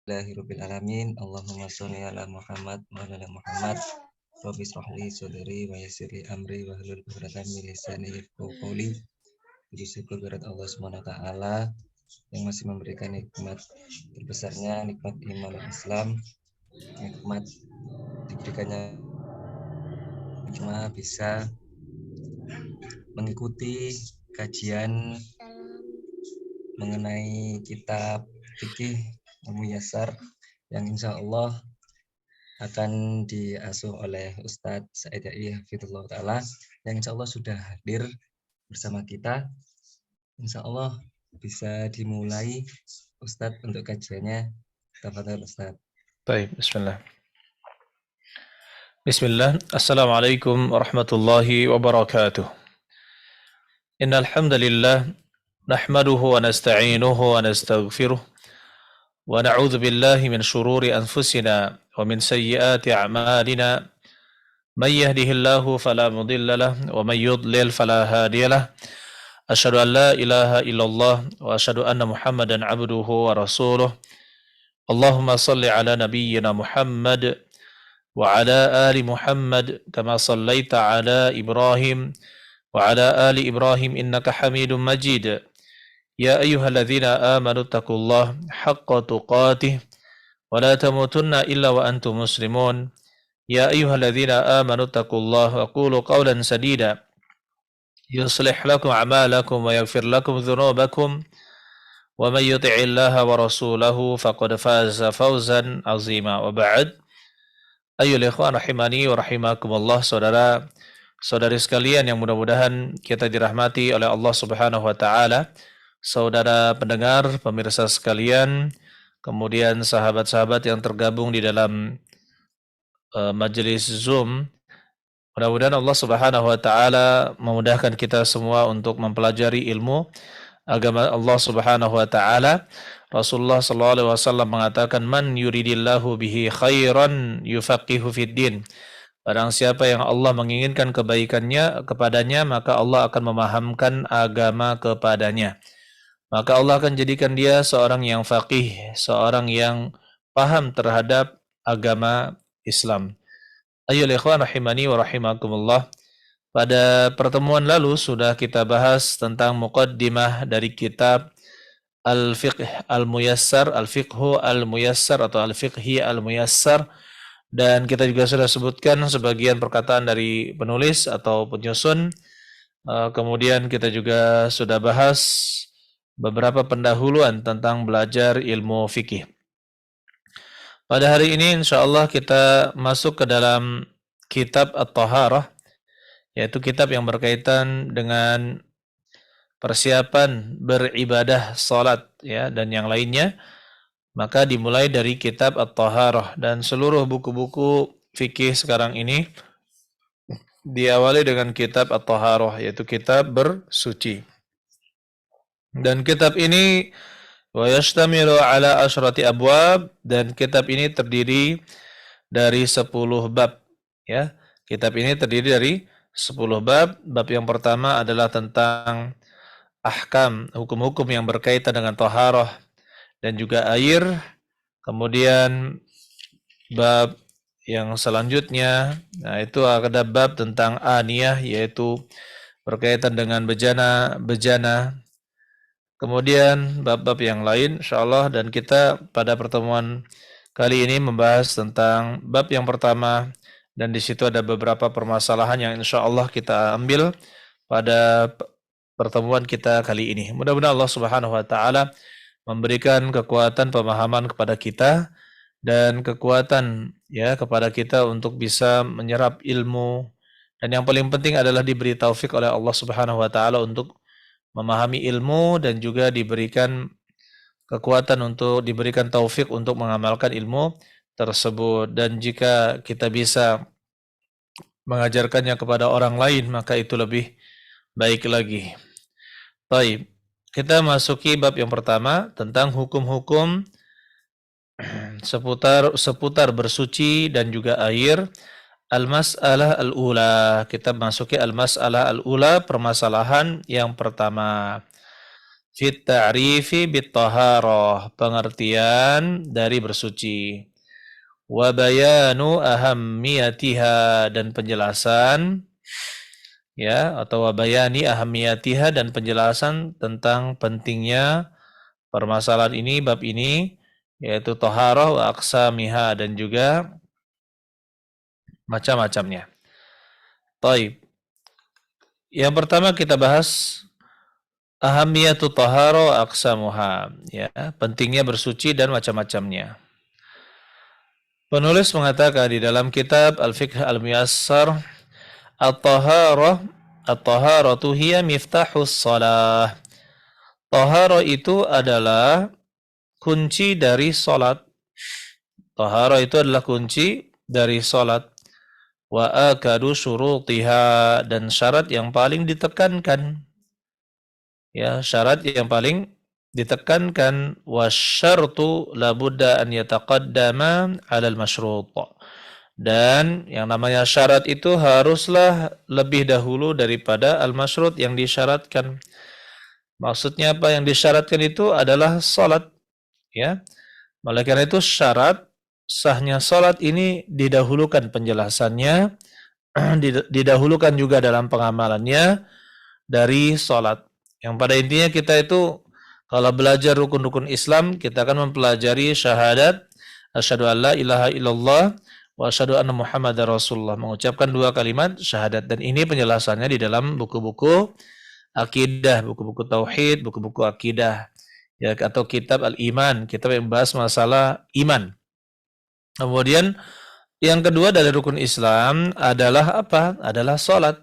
Alhamdulillahirabbil alamin. Allahumma sholli ala Muhammad wa ala Muhammad. Rabbi shrahli sadri wa yassir li amri wa hlul 'uqdatam min lisani yafqahu qawli. Puji syukur kepada Allah Subhanahu wa taala yang masih memberikan nikmat terbesarnya, nikmat iman dan Islam, nikmat diberikannya cuma bisa mengikuti kajian mengenai kitab fikih Muyassar yang insya Allah akan diasuh oleh Ustadz Said Yahya Hafidhullah Ta'ala yang insya Allah sudah hadir bersama kita. Insya Allah bisa dimulai Ustadz untuk kajiannya. Tafadhol Ustadz. Baik, bismillah. Bismillah. Assalamualaikum warahmatullahi wabarakatuh. Innal hamdalillah nahmaduhu wa nasta'inuhu wa nastaghfiruh wa na'udzu billahi min shururi anfusina wa min sayyiati a'malina. May yahdihillahu fala mudilla lahu wa may yudlil fala hadiya lahu. Asyhadu an la ilaha illallah wa asyhadu anna Muhammadan 'abduhu wa rasuluh. Allahumma shalli ala nabiyyina Muhammad wa ala ali Muhammad kama shallaita ala Ibrahim wa ala ali Ibrahim innaka Hamidum Majid. Ya ayyuhalladzina amanu taqullaha haqqa tuqatih wa la tamutunna illa wa antum muslimun. Ya ayyuhalladzina amanu taqullaha wa qulu qawlan sadida yuslih lakum a'malakum wa yaghfir lakum dhunubakum wa may yuti'illaha wa rasulahu faqad faza fawzan 'azima. Wa ba'd. Ayyuhal ikhwan rahimani wa rahimakumullah, saudara-saudari sekalian yang mudah-mudahan kita dirahmati oleh Allah Subhanahu wa taala, saudara pendengar, pemirsa sekalian, kemudian sahabat-sahabat yang tergabung di dalam majelis Zoom. Mudah-mudahan Allah Subhanahu wa taala memudahkan kita semua untuk mempelajari ilmu agama Allah Subhanahu wa taala. Rasulullah sallallahu alaihi wasallam mengatakan, man yuridillahu bihi khairan yufaqihu fid din. Barang siapa yang Allah menginginkan kebaikannya kepadanya, maka Allah akan memahamkan agama kepadanya. Maka Allah akan jadikan dia seorang yang faqih, seorang yang paham terhadap agama Islam. Ayyuhal ikhwan rahimani wa rahimakumullah. Pada pertemuan lalu sudah kita bahas tentang muqaddimah dari kitab Al-Fiqh Al-Muyassar, Al-Fiqhu Al-Muyassar atau Al-Fiqhi Al-Muyassar, dan kita juga sudah sebutkan sebagian perkataan dari penulis atau penyusun. Kemudian kita juga sudah bahas beberapa pendahuluan tentang belajar ilmu fikih. Pada hari ini insyaallah kita masuk ke dalam kitab At-Taharah, yaitu kitab yang berkaitan dengan persiapan beribadah salat ya dan yang lainnya. Maka dimulai dari kitab At-Taharah, dan seluruh buku-buku fikih sekarang ini diawali dengan kitab At-Taharah, yaitu kitab bersuci. Dan kitab ini wa yashtamilu ala asyrati abwab, dan kitab ini terdiri dari 10 bab ya. Kitab ini terdiri dari 10 bab. Bab yang pertama adalah tentang ahkam, hukum-hukum yang berkaitan dengan taharah dan juga air. Kemudian bab yang selanjutnya, nah itu ada bab tentang aniyah, yaitu berkaitan dengan bejana. Kemudian bab-bab yang lain insyaallah, dan kita pada pertemuan kali ini membahas tentang bab yang pertama, dan di situ ada beberapa permasalahan yang insyaallah kita ambil pada pertemuan kita kali ini. Mudah-mudahan Allah Subhanahu wa taala memberikan kekuatan pemahaman kepada kita dan kekuatan ya kepada kita untuk bisa menyerap ilmu, dan yang paling penting adalah diberi taufik oleh Allah Subhanahu wa taala untuk memahami ilmu, dan juga diberikan kekuatan untuk diberikan taufik untuk mengamalkan ilmu tersebut. Dan jika kita bisa mengajarkannya kepada orang lain, maka itu lebih baik lagi. Baik, kita masuki bab yang pertama tentang hukum-hukum seputar bersuci dan juga air. Al-mas'alah al-ula. Kita masuki al-mas'alah al-ula, permasalahan yang pertama. fit ta'rifi bit taharah, pengertian dari bersuci. Wa bayanu ahammiyatiha, dan penjelasan ya, atau wa bayani ahammiyatiha, dan penjelasan tentang pentingnya permasalahan ini, bab ini, yaitu taharah wa aqsamiha, dan juga macam-macamnya. Taib. Yang pertama kita bahas ahamiyatu taharah wa aqsamuha, ya, pentingnya bersuci dan macam-macamnya. Penulis mengatakan di dalam kitab Al-Fiqh Al-Muyassar, at-taharatu hiya miftahus shalah. Taharah itu adalah kunci dari salat. Taharah itu adalah kunci dari salat. Wa akadu syurutiha, dan syarat yang paling ditekankan. Ya, syarat yang paling ditekankan, wasyartu labudda an yataqaddama 'alal masyrut. Dan yang namanya syarat itu haruslah lebih dahulu daripada al-masyrut, yang disyaratkan. Maksudnya apa? Yang disyaratkan itu adalah salat, ya. Oleh karena itu syarat sahnya salat ini didahulukan penjelasannya, didahulukan juga dalam pengamalannya dari salat. Yang pada intinya kita itu kalau belajar rukun-rukun Islam, kita akan mempelajari syahadat asyhadu an la ilaha illallah wa asyhadu anna Muhammadar Rasulullah, mengucapkan dua kalimat syahadat. Dan ini penjelasannya di dalam buku-buku akidah, buku-buku tauhid, buku-buku akidah, ya, atau kitab Al-Iman, kitab yang membahas masalah iman. Kemudian yang kedua dari rukun Islam adalah apa? Adalah salat.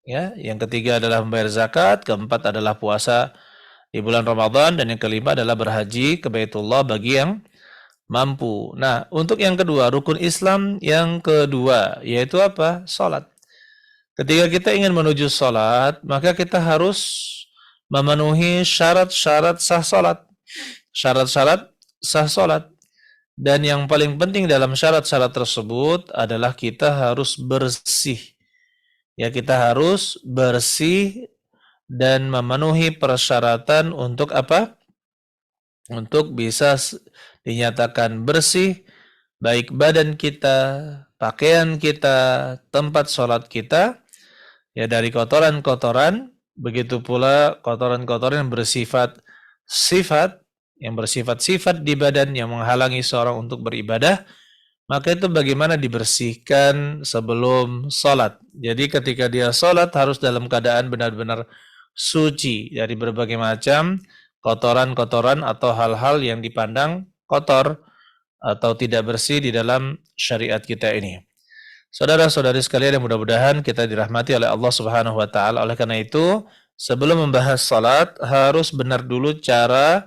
Ya, yang ketiga adalah membayar zakat, keempat adalah puasa di bulan Ramadan, dan yang kelima adalah berhaji ke Baitullah bagi yang mampu. Nah, untuk yang kedua, rukun Islam yang kedua, yaitu apa? Salat. Ketika kita ingin menuju salat, maka kita harus memenuhi syarat-syarat sah salat. Syarat-syarat sah salat. Dan yang paling penting dalam syarat-syarat tersebut adalah kita harus bersih. Ya, kita harus bersih dan memenuhi persyaratan untuk apa? Untuk bisa dinyatakan bersih, baik badan kita, pakaian kita, tempat sholat kita, ya, dari kotoran-kotoran, begitu pula kotoran-kotoran yang bersifat sifat di badan yang menghalangi seorang untuk beribadah, maka itu bagaimana dibersihkan sebelum sholat. Jadi ketika dia sholat harus dalam keadaan benar-benar suci dari berbagai macam kotoran-kotoran atau hal-hal yang dipandang kotor atau tidak bersih di dalam syariat kita ini. Saudara-saudari sekalian yang mudah-mudahan kita dirahmati oleh Allah Subhanahu wa taala. Oleh karena itu, sebelum membahas salat harus benar dulu cara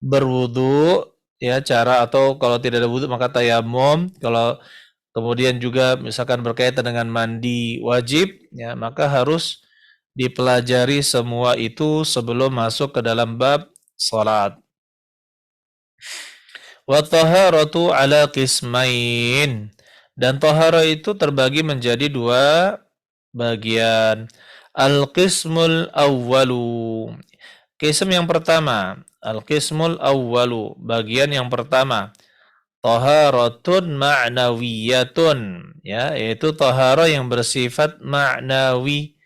berwudu, ya, cara, atau kalau tidak ada wudu maka tayamum. Kalau kemudian juga misalkan berkaitan dengan mandi wajib, ya, maka harus dipelajari semua itu sebelum masuk ke dalam bab salat. Wa taharatu ala qismain, dan taharah itu terbagi menjadi dua bagian. Al-qismul awwalu, qism yang pertama. Al-qismul awwalu, bagian yang pertama. Taharatun ma'nawiyatun, ya, yaitu taharah yang bersifat ma'nawi.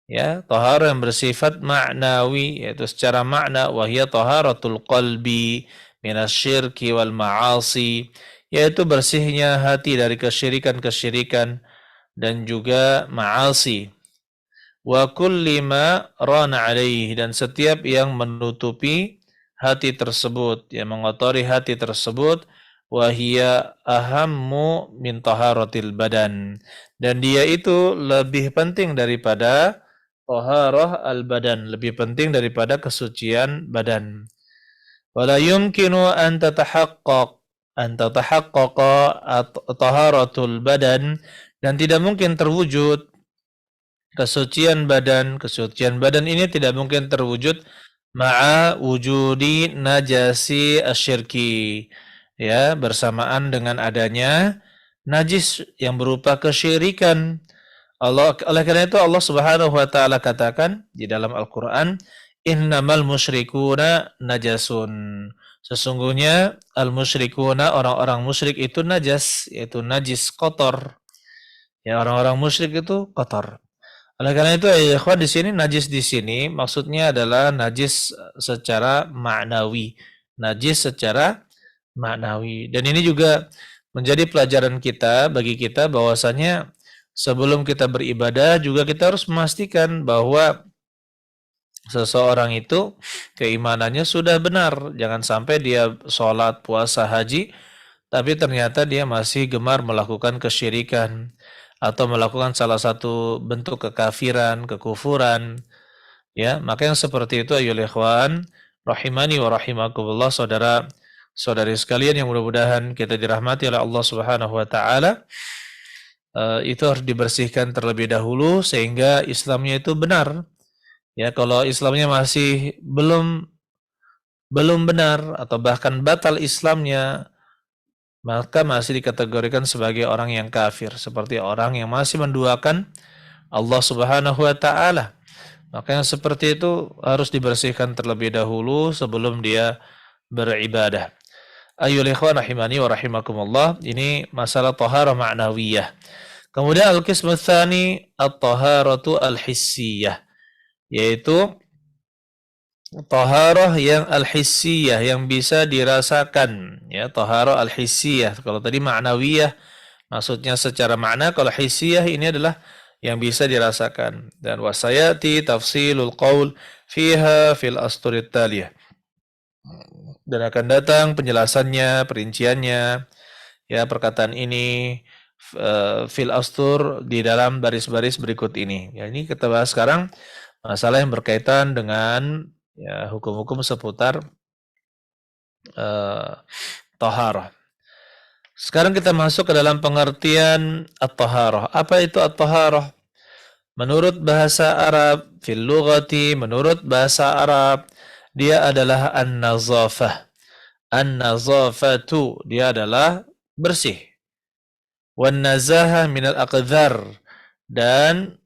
Ya, taharah yang bersifat ma'nawi, yaitu secara makna, wahya taharatul qalbi minasyirki wal ma'asi, yaitu bersihnya hati dari kesyirikan-kesyirikan dan juga ma'asi. Wa kulli ma rana alaihi, dan setiap yang menutupi hati tersebut, yang mengotori hati tersebut, wa hiya ahammu min taharatil badan, dan dia itu lebih penting daripada taharah al-badan, lebih penting daripada kesucian badan. Wala yumkinu an tatahaqqaqa taharatul badan, dan tidak mungkin terwujud kesucian badan. Kesucian badan ini tidak mungkin terwujud ma'a wujudi najasi asyirki, ya, bersamaan dengan adanya najis yang berupa kesyirikan. Oleh karena itu Allah Subhanahu wa taala katakan di dalam Al-Qur'an, innamal musyrikuna najasun. Sesungguhnya al-musyrikuna, orang-orang musyrik itu najas, yaitu najis, kotor. Ya, orang-orang musyrik itu kotor. Oleh karena itu, ya ikhwan, di sini najis di sini maksudnya adalah najis secara maknawi. Najis secara maknawi. Dan ini juga menjadi pelajaran kita bagi kita bahwasanya sebelum kita beribadah juga kita harus memastikan bahwa seseorang itu keimanannya sudah benar. Jangan sampai dia sholat, puasa, haji, tapi ternyata dia masih gemar melakukan kesyirikan atau melakukan salah satu bentuk kekafiran, kekufuran. Ya, maka yang seperti itu ayyuhal ikhwan, rahimani wa rahimakumullah, saudara saudari sekalian yang mudah-mudahan kita dirahmati oleh Allah Subhanahu wa taala, itu harus dibersihkan terlebih dahulu sehingga Islamnya itu benar. Ya, kalau Islamnya masih belum benar atau bahkan batal Islamnya, maka masih dikategorikan sebagai orang yang kafir, seperti orang yang masih menduakan Allah Subhanahu wa taala. Maka yang seperti itu harus dibersihkan terlebih dahulu sebelum dia beribadah. Ayyuhal ikhwan rahimani wa rahimakumullah, ini masalah taharah ma'nawiyah. Kemudian al-qismu tsani at-taharatu al-hissiyah, yaitu taharah yang al-hissiyah, yang bisa dirasakan. Ya, taharah al-hissiyah. Kalau tadi ma'nawiyah maksudnya secara makna, kalau hissiyah ini adalah yang bisa dirasakan. Dan wasayati tafsilul qaul fiha fil asturit taliyah. Dan akan datang penjelasannya, perinciannya, ya, perkataan ini fil astur di dalam baris-baris berikut ini. Ya, ini kita bahas sekarang masalah yang berkaitan dengan ya hukum-hukum seputar taharah. Sekarang kita masuk ke dalam pengertian at-taharah. Apa itu at-taharah? Menurut bahasa Arab, fil lughati, menurut bahasa Arab, dia adalah an-nazafah. An-nazafatu, dia adalah bersih. Wan nazahah minal aqdhar, dan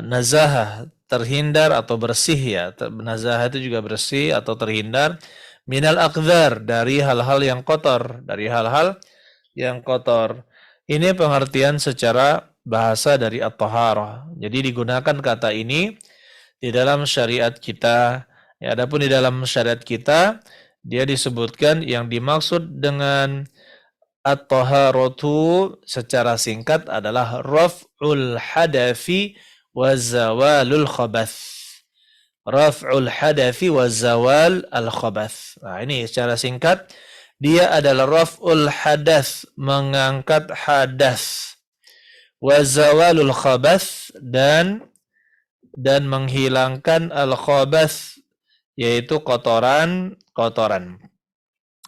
nazahah, terhindar atau bersih, ya. Nazahah itu juga bersih atau terhindar, minal aqdhar, dari hal-hal yang kotor, dari hal-hal yang kotor. Ini pengertian secara bahasa dari at-taharah. Jadi digunakan kata ini di dalam syariat kita. Ya, adapun di dalam syariat kita, dia disebutkan yang dimaksud dengan at-taharatu secara singkat adalah raf'ul hadafi wa zawalul khabath. Raf'ul hadafi wa zawal al-khabath. Nah, ini secara singkat, dia adalah raf'ul hadath, mengangkat hadas, wa zawalul khabath, dan menghilangkan al-khabath, yaitu kotoran.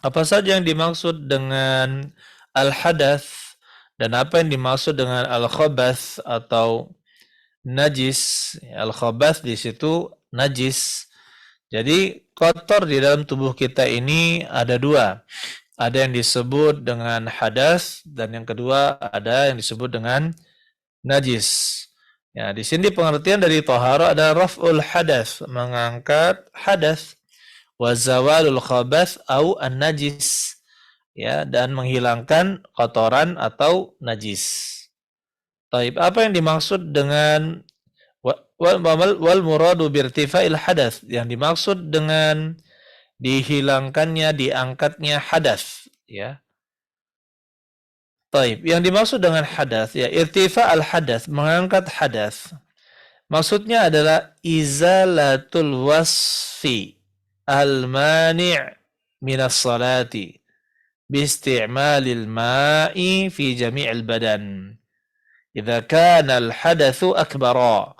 Apa saja yang dimaksud dengan al-hadath dan apa yang dimaksud dengan al-khabath atau najis? Al-khabath di situ najis. Jadi kotor di dalam tubuh kita ini ada dua. Ada yang disebut dengan hadas dan yang kedua ada yang disebut dengan najis. Ya, di sini pengertian dari taharah adalah raf'ul hadas, mengangkat hadas, wa zawalul khabath au an-najis, ya, dan menghilangkan kotoran atau najis. Taib, apa yang dimaksud dengan wal muradu birtifa'il hadath, yang dimaksud dengan dihilangkannya, diangkatnya hadas, ya. Taib, yang dimaksud dengan hadas, ya, irtifa al-hadas, mengangkat hadas. Maksudnya adalah izalatul wasfi al-mani' minas salati biisti'malil ma'i fi jami'il badan. Idza kana al-hadatsu akbara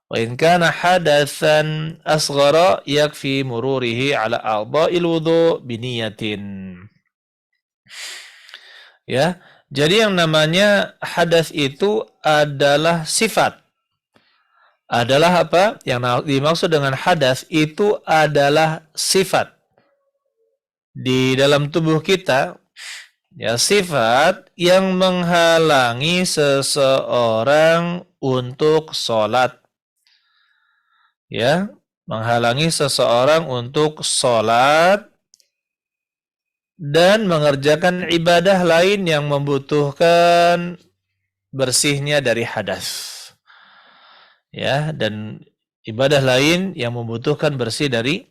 wa in kana hadatsan asghara yakfi mururihi ala a'dha'il wudhu biniyatin. Ya, jadi yang namanya hadas itu adalah sifat. Adalah apa? Yang dimaksud dengan hadas itu adalah sifat di dalam tubuh kita, ya, sifat yang menghalangi seseorang untuk sholat, ya, menghalangi seseorang untuk sholat dan mengerjakan ibadah lain yang membutuhkan bersihnya dari hadas. Ya, dan ibadah lain yang membutuhkan bersih dari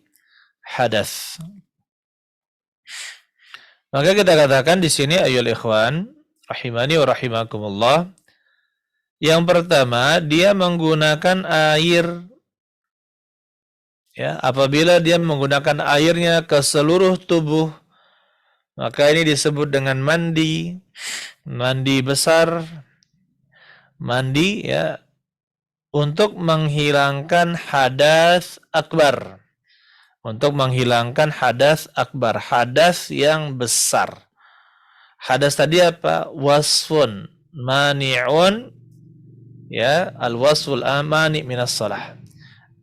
hadas. Maka kita katakan di sini ayyul ikhwan rahimani wa rahimakumullah. Yang pertama, dia menggunakan air, ya, apabila dia menggunakan airnya ke seluruh tubuh, maka ini disebut dengan mandi, mandi besar, mandi, ya, untuk menghilangkan hadas akbar. Untuk menghilangkan hadas akbar, hadas yang besar. Hadas tadi apa? Wasfun mani'un, ya, al-wasful amani minas salah.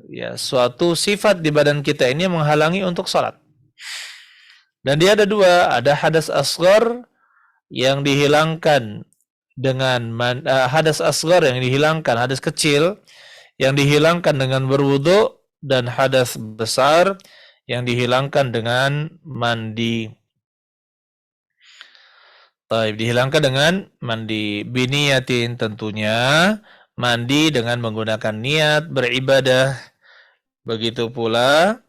Ya, suatu sifat di badan kita ini menghalangi untuk salat. Dan dia ada dua, ada hadas asghar yang dihilangkan dengan hadas asghar yang dihilangkan, hadas kecil yang dihilangkan dengan berwudu, dan hadas besar yang dihilangkan dengan mandi. Taib, dihilangkan dengan mandi biniyatin, tentunya mandi dengan menggunakan niat beribadah. Begitu pula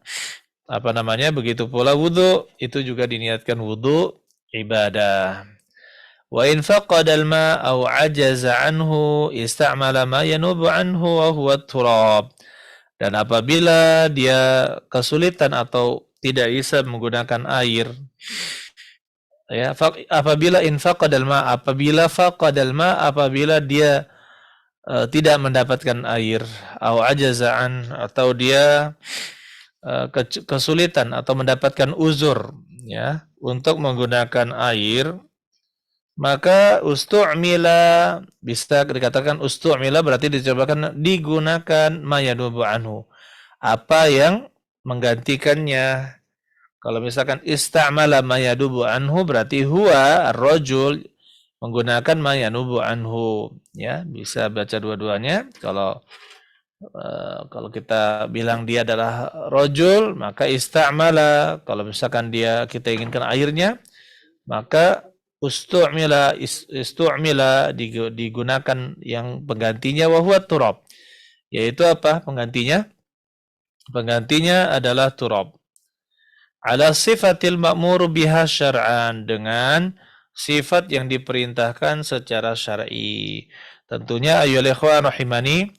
begitu pula wudu, itu juga diniatkan wudu ibadah. Wa in faqada al-ma' aw 'ajaza anhu ista'mala ma yanubu anhu wa huwa turab. Dan apabila dia kesulitan atau tidak bisa menggunakan air, ya, apabila infaqadal ma, apabila dia tidak mendapatkan air, au ajazaan, atau dia kesulitan atau mendapatkan uzur, ya, untuk menggunakan air, maka ustu'mila, bisa dikatakan ustu'mila berarti digunakan mayadubu anhu, apa yang menggantikannya. Kalau misalkan istamala ma yadubu anhu berarti huwa ar-rajul, menggunakan ma yanubu anhu, ya, bisa baca dua-duanya. Kalau kita bilang dia adalah rajul, maka istamala. Kalau misalkan kita inginkan airnya, maka istu'mila digunakan yang penggantinya wa huwa turab. Yaitu apa penggantinya? Penggantinya adalah turab. Ala sifatil ma'muru biha syar'an, dengan sifat yang diperintahkan secara syar'i. Tentunya ayyuhal ikhwan rahimani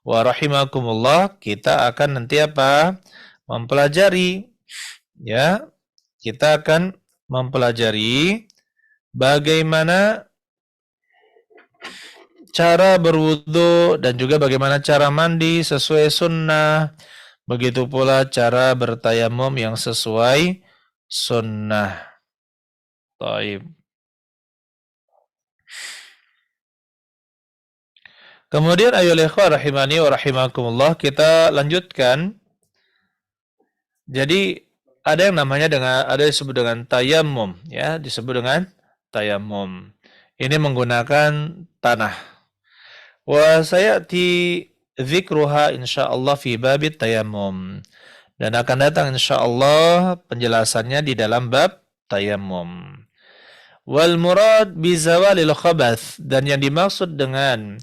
wa rahimakumullah, kita akan nanti mempelajari, ya, kita akan mempelajari bagaimana cara berwudu dan juga bagaimana cara mandi sesuai sunnah. Begitu pula cara bertayamum yang sesuai sunnah. Taib. Kemudian ayyuhal ikhwan rahimani wa rahimakumullah, kita lanjutkan. Jadi ada yang disebut dengan tayamum, ya, disebut dengan tayamum. Ini menggunakan tanah. Wa sayati dzikruha insyaallah fi babit tayamum. Dan akan datang insyaallah penjelasannya di dalam bab tayamum. Wal murad bi zawalil khabath, dan yang dimaksud dengan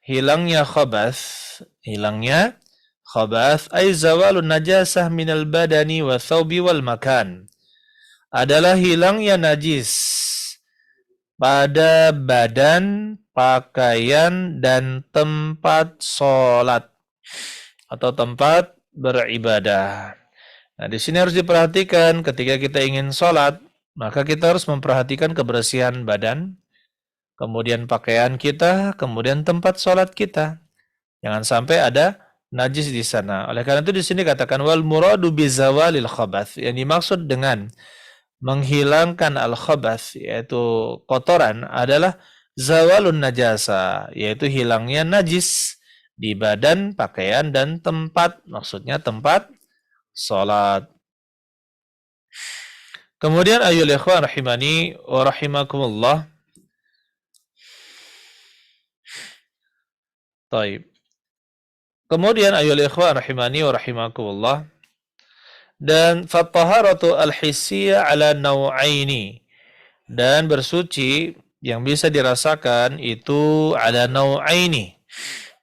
hilangnya khabath ay zawalun najasah minal badani wa thawbi wal makan, adalah hilangnya najis pada badan, pakaian, dan tempat sholat atau tempat beribadah. Nah, di sini harus diperhatikan ketika kita ingin sholat, maka kita harus memperhatikan kebersihan badan, kemudian pakaian kita, kemudian tempat sholat kita. Jangan sampai ada najis di sana. Oleh karena itu di sini katakan wal muradu bizawalil khabath, yang dimaksud dengan menghilangkan al-khabath, yaitu kotoran, adalah zawalun najasa, yaitu hilangnya najis di badan, pakaian, dan tempat, maksudnya tempat sholat. Kemudian ayyuhal ikhwan rahimani wa rahimakumullah. Taib. kemudian ayyuhal ikhwan rahimani wa rahimakumullah, dan fattaharatu al-hissiyah ala naw'aini, dan bersuci yang bisa dirasakan itu ala naw'aini,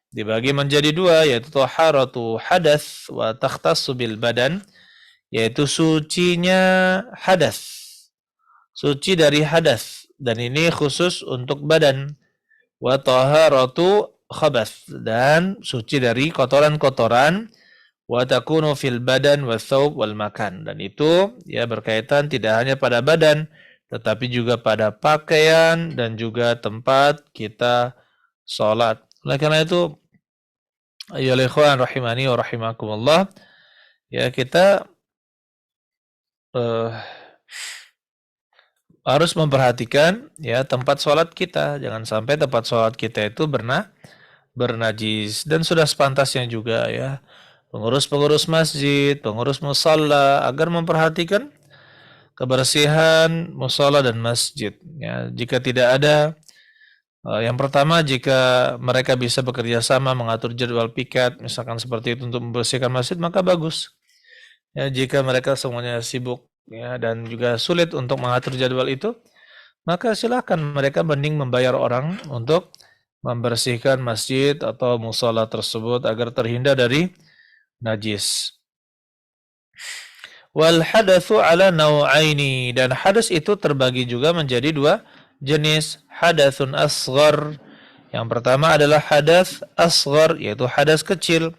dibagi menjadi dua, yaitu taharatu hadas wa takhtassu bil badan, yaitu sucinya hadas, suci dari hadas, dan ini khusus untuk badan. Wa taharatu khabath, dan suci dari kotoran-kotoran. Wa takunu fil badan wa thawb wal makan, dan itu ya berkaitan tidak hanya pada badan tetapi juga pada pakaian dan juga tempat kita sholat. Oleh karena itu, ayyuhal ikhwan rahimani wa rahimakumullah, ya kita harus memperhatikan ya tempat sholat kita, jangan sampai tempat sholat kita itu bernajis. Dan sudah sepantasnya juga ya pengurus-pengurus masjid, pengurus musalla agar memperhatikan kebersihan musalla dan masjid. Ya, jika tidak ada, yang pertama, jika mereka bisa bekerja sama mengatur jadwal piket, misalkan seperti itu untuk membersihkan masjid, maka bagus. Ya, jika mereka semuanya sibuk ya dan juga sulit untuk mengatur jadwal itu, maka silakan mereka mending membayar orang untuk membersihkan masjid atau musala tersebut agar terhindar dari najis. Wal hadatsu ala naw'aini, dan hadas itu terbagi juga menjadi dua jenis, hadatsun asghar. Yang pertama adalah hadas asghar, yaitu hadas kecil.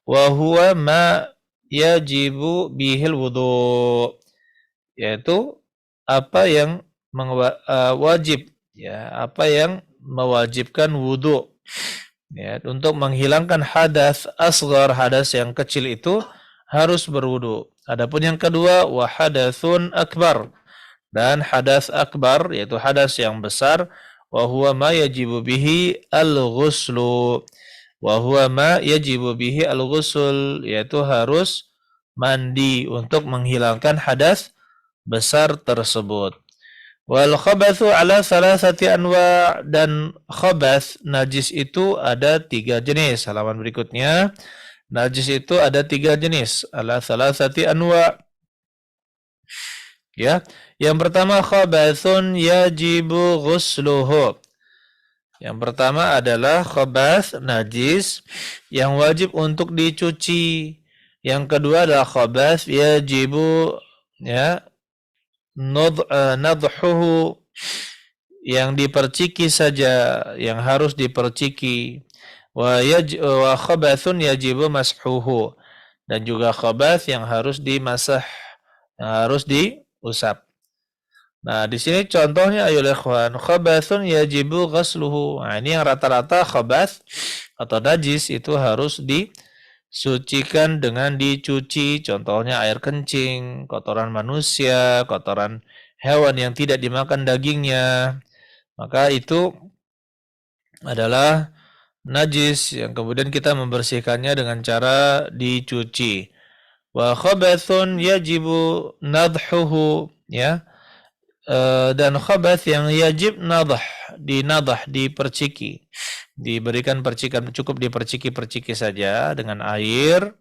Wa huwa ma yajibu bihil wudu, yaitu apa yang wajib ya, apa yang mewajibkan wudu ya. Untuk menghilangkan hadas asghar, hadas yang kecil itu harus berwudu. Adapun yang kedua, wa hadatsun akbar, dan hadas akbar yaitu hadas yang besar, wa huwa ma yajibu bihi al-ghuslu, wa huwa ma yajibu bihi al-ghusl, yaitu harus mandi untuk menghilangkan hadas besar tersebut. Wal khabatsu ala salasati anwa, dan khabath najis itu ada 3 jenis. Halaman berikutnya, najis itu ada 3 jenis, ala salasati anwa. Ya, yang pertama khabathun yajibu ghusluhu. Yang pertama adalah khabath najis yang wajib untuk dicuci. Yang kedua adalah khabath yajibu ya nadhuhu, yang diperciki saja, yang harus diperciki. Wa khabathun yajibu mashuhu, dan juga khabath yang harus dimasah, yang harus diusap. Nah, di sini contohnya ayyuhal ikhwan, khabathun yajibu ghasluhu. Nah, ini yang rata-rata khabath atau najis itu harus disucikan dengan dicuci. Contohnya air kencing, kotoran manusia, kotoran hewan yang tidak dimakan dagingnya. Maka itu adalah najis yang kemudian kita membersihkannya dengan cara dicuci. Wa khabathun yajibu nadhuhu, ya. Dan khabath yang yajib nadah, diperciki, diberikan percikan, cukup diperciki saja dengan air,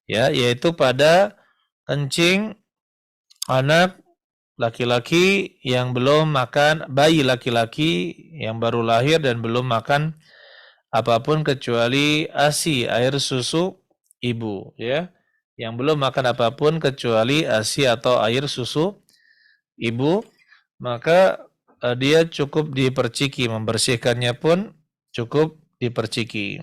ya, yaitu pada kencing anak laki-laki yang belum makan, bayi laki-laki yang baru lahir dan belum makan apapun kecuali ASI, air susu ibu, ya, yang belum makan apapun kecuali ASI atau air susu ibu, maka dia cukup diperciki, membersihkannya pun cukup diperciki.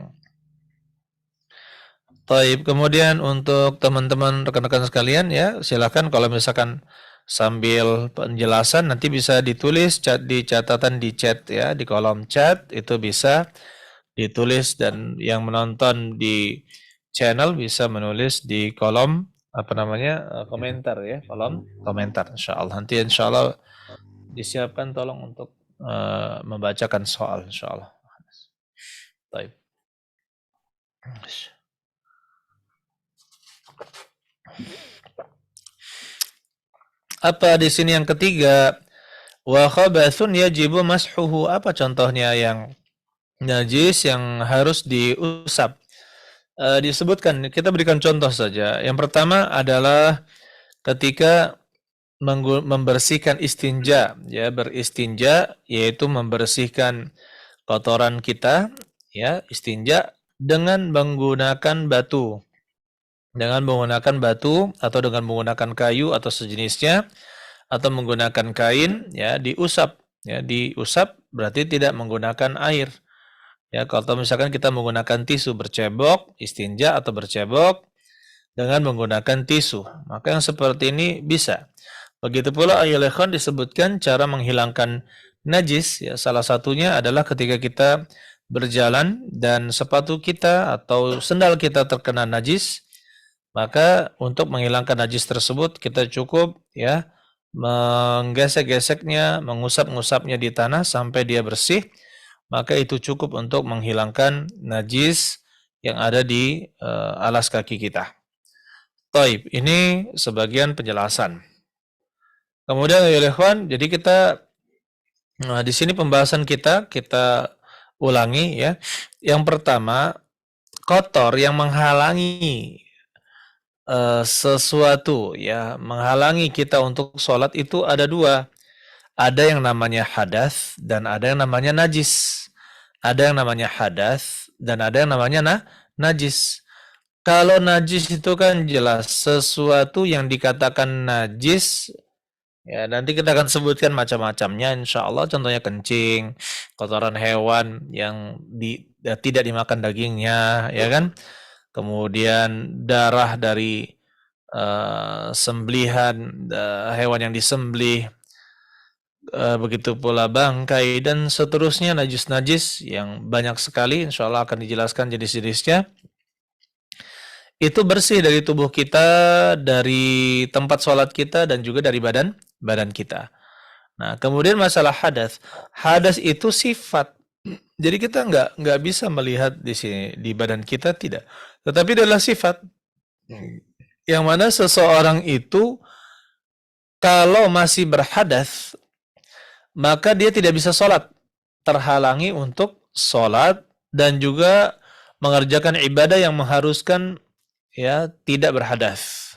Taib. Kemudian untuk teman-teman rekan-rekan sekalian ya, silakan kalau misalkan sambil penjelasan nanti bisa ditulis di catatan di chat ya, di kolom chat itu bisa ditulis, dan yang menonton di channel bisa menulis di kolom komentar ya, kolom komentar. Insyaallah nanti insyaallah disiapkan tolong untuk membacakan soal insyaallah. Baik. Apa di sini yang ketiga? Wa khabathun yajibu mashuhu. Apa contohnya yang najis yang harus diusap? disebutkan, kita berikan contoh saja. Yang pertama adalah ketika membersihkan istinja, ya, beristinja yaitu membersihkan kotoran kita, ya, istinja dengan menggunakan batu. Dengan menggunakan batu atau dengan menggunakan kayu atau sejenisnya atau menggunakan kain, ya, diusap, ya, diusap berarti tidak menggunakan air. Ya, kalau misalkan kita menggunakan tisu bercebok, istinja atau bercebok dengan menggunakan tisu, maka yang seperti ini bisa. Begitu pula ayat ikhwan disebutkan cara menghilangkan najis, ya, salah satunya adalah ketika kita berjalan dan sepatu kita atau sendal kita terkena najis, maka untuk menghilangkan najis tersebut kita cukup, ya, menggesek-geseknya, mengusap-ngusapnya di tanah sampai dia bersih, maka itu cukup untuk menghilangkan najis yang ada di alas kaki kita. Taib, ini sebagian penjelasan. Kemudian ya ikhwan, jadi kita di sini pembahasan kita ulangi, ya. Yang pertama, kotor yang menghalangi sesuatu, ya, menghalangi kita untuk sholat itu ada dua. Ada yang namanya hadas dan ada yang namanya najis. Ada yang namanya hadas dan ada yang namanya najis. Kalau najis itu kan jelas sesuatu yang dikatakan najis, ya, nanti kita akan sebutkan macam-macamnya insya Allah. Contohnya kencing, kotoran hewan yang tidak dimakan dagingnya, ya kan? Kemudian darah dari sembelihan hewan yang disembelih, begitu pula bangkai dan seterusnya, najis-najis yang banyak sekali, insya Allah akan dijelaskan jenis-jenisnya. Itu bersih dari tubuh kita, dari tempat sholat kita, dan juga dari badan kita. Nah, kemudian masalah hadas. Hadas itu sifat. Jadi kita nggak bisa melihat di sini di badan kita, tidak. Tetapi adalah sifat. Yang mana seseorang itu kalau masih berhadas, maka dia tidak bisa sholat. Terhalangi untuk sholat dan juga mengerjakan ibadah yang mengharuskan, ya, tidak berhadas.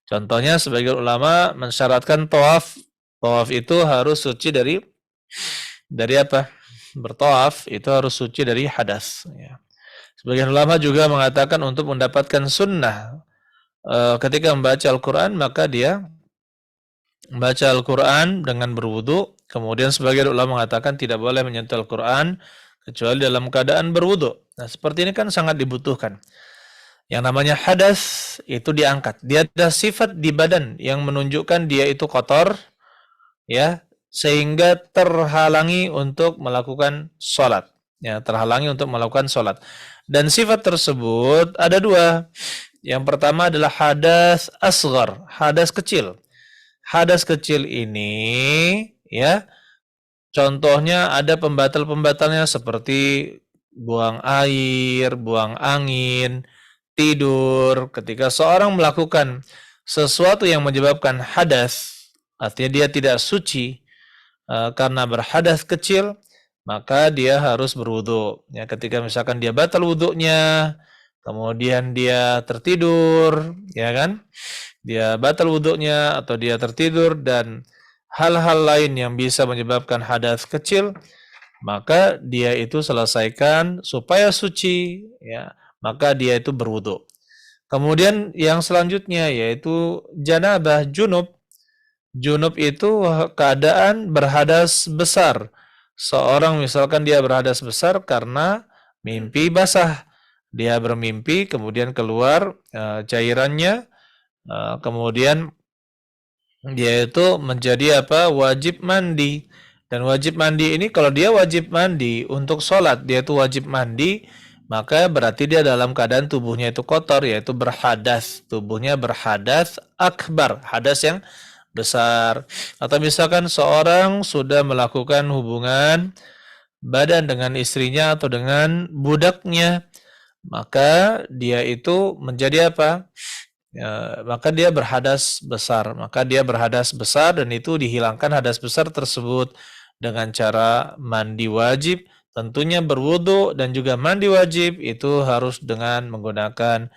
Contohnya sebagian ulama mensyaratkan tawaf. Tawaf itu harus suci dari apa? Bertawaf itu harus suci dari hadas, ya. Sebagian ulama juga mengatakan untuk mendapatkan sunnah ketika membaca Al-Quran, maka dia membaca Al-Quran dengan berwudu. Kemudian sebagian ulama mengatakan tidak boleh menyentuh Al-Quran kecuali dalam keadaan berwudu. Nah, seperti ini kan sangat dibutuhkan. Yang namanya hadas itu diangkat. Dia ada sifat di badan yang menunjukkan dia itu kotor, ya, sehingga terhalangi untuk melakukan sholat. Ya, terhalangi untuk melakukan sholat. Dan sifat tersebut ada dua. Yang pertama adalah hadas asghar, hadas kecil. Hadas kecil ini, ya, contohnya ada pembatal-pembatalnya seperti buang air, buang angin, tidur. Ketika seorang melakukan sesuatu yang menyebabkan hadas, artinya dia tidak suci karena berhadas kecil, maka dia harus berwudu. Ya, ketika misalkan dia batal wudunya, kemudian dia tertidur, ya kan? Dia batal wudunya atau dia tertidur dan hal-hal lain yang bisa menyebabkan hadas kecil, maka dia itu selesaikan supaya suci, ya, maka dia itu berwudu. Kemudian yang selanjutnya yaitu janabah, junub. Junub itu keadaan berhadas besar. Seorang misalkan dia berhadas besar karena mimpi basah. Dia bermimpi kemudian keluar cairannya, kemudian dia itu menjadi apa? Wajib mandi. Dan wajib mandi ini kalau dia wajib mandi untuk sholat, dia itu wajib mandi, maka berarti dia dalam keadaan tubuhnya itu kotor, yaitu berhadas. Tubuhnya berhadas akbar, hadas yang besar. Atau misalkan seorang sudah melakukan hubungan badan dengan istrinya atau dengan budaknya, maka dia itu menjadi apa? Ya, maka dia berhadas besar. Maka dia berhadas besar dan itu dihilangkan hadas besar tersebut dengan cara mandi wajib. tentunya berwudu dan juga mandi wajib itu harus dengan menggunakan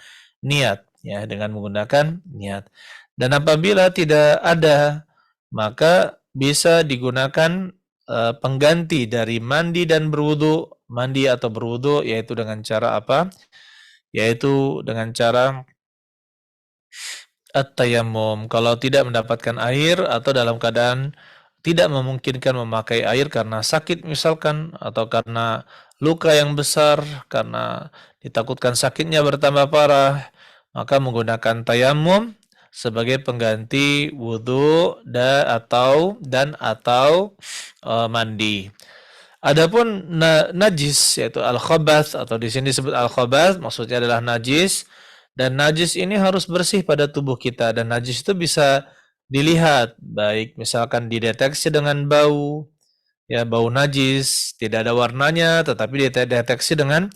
niat, ya, dengan menggunakan niat. Dan apabila tidak ada, maka bisa digunakan pengganti dari mandi dan berwudu, mandi atau berwudu, yaitu dengan cara apa? Yaitu dengan cara at-tayammum. Kalau tidak mendapatkan air atau dalam keadaan tidak memungkinkan memakai air karena sakit misalkan, atau karena luka yang besar, karena ditakutkan sakitnya bertambah parah, maka menggunakan tayammum sebagai pengganti wudhu dan atau mandi. Adapun najis, yaitu al-khabath, atau di sini disebut al-khabath, maksudnya adalah najis, dan najis ini harus bersih pada tubuh kita, dan najis itu bisa dilihat, baik misalkan dideteksi dengan bau, ya, bau najis, tidak ada warnanya, tetapi dideteksi dengan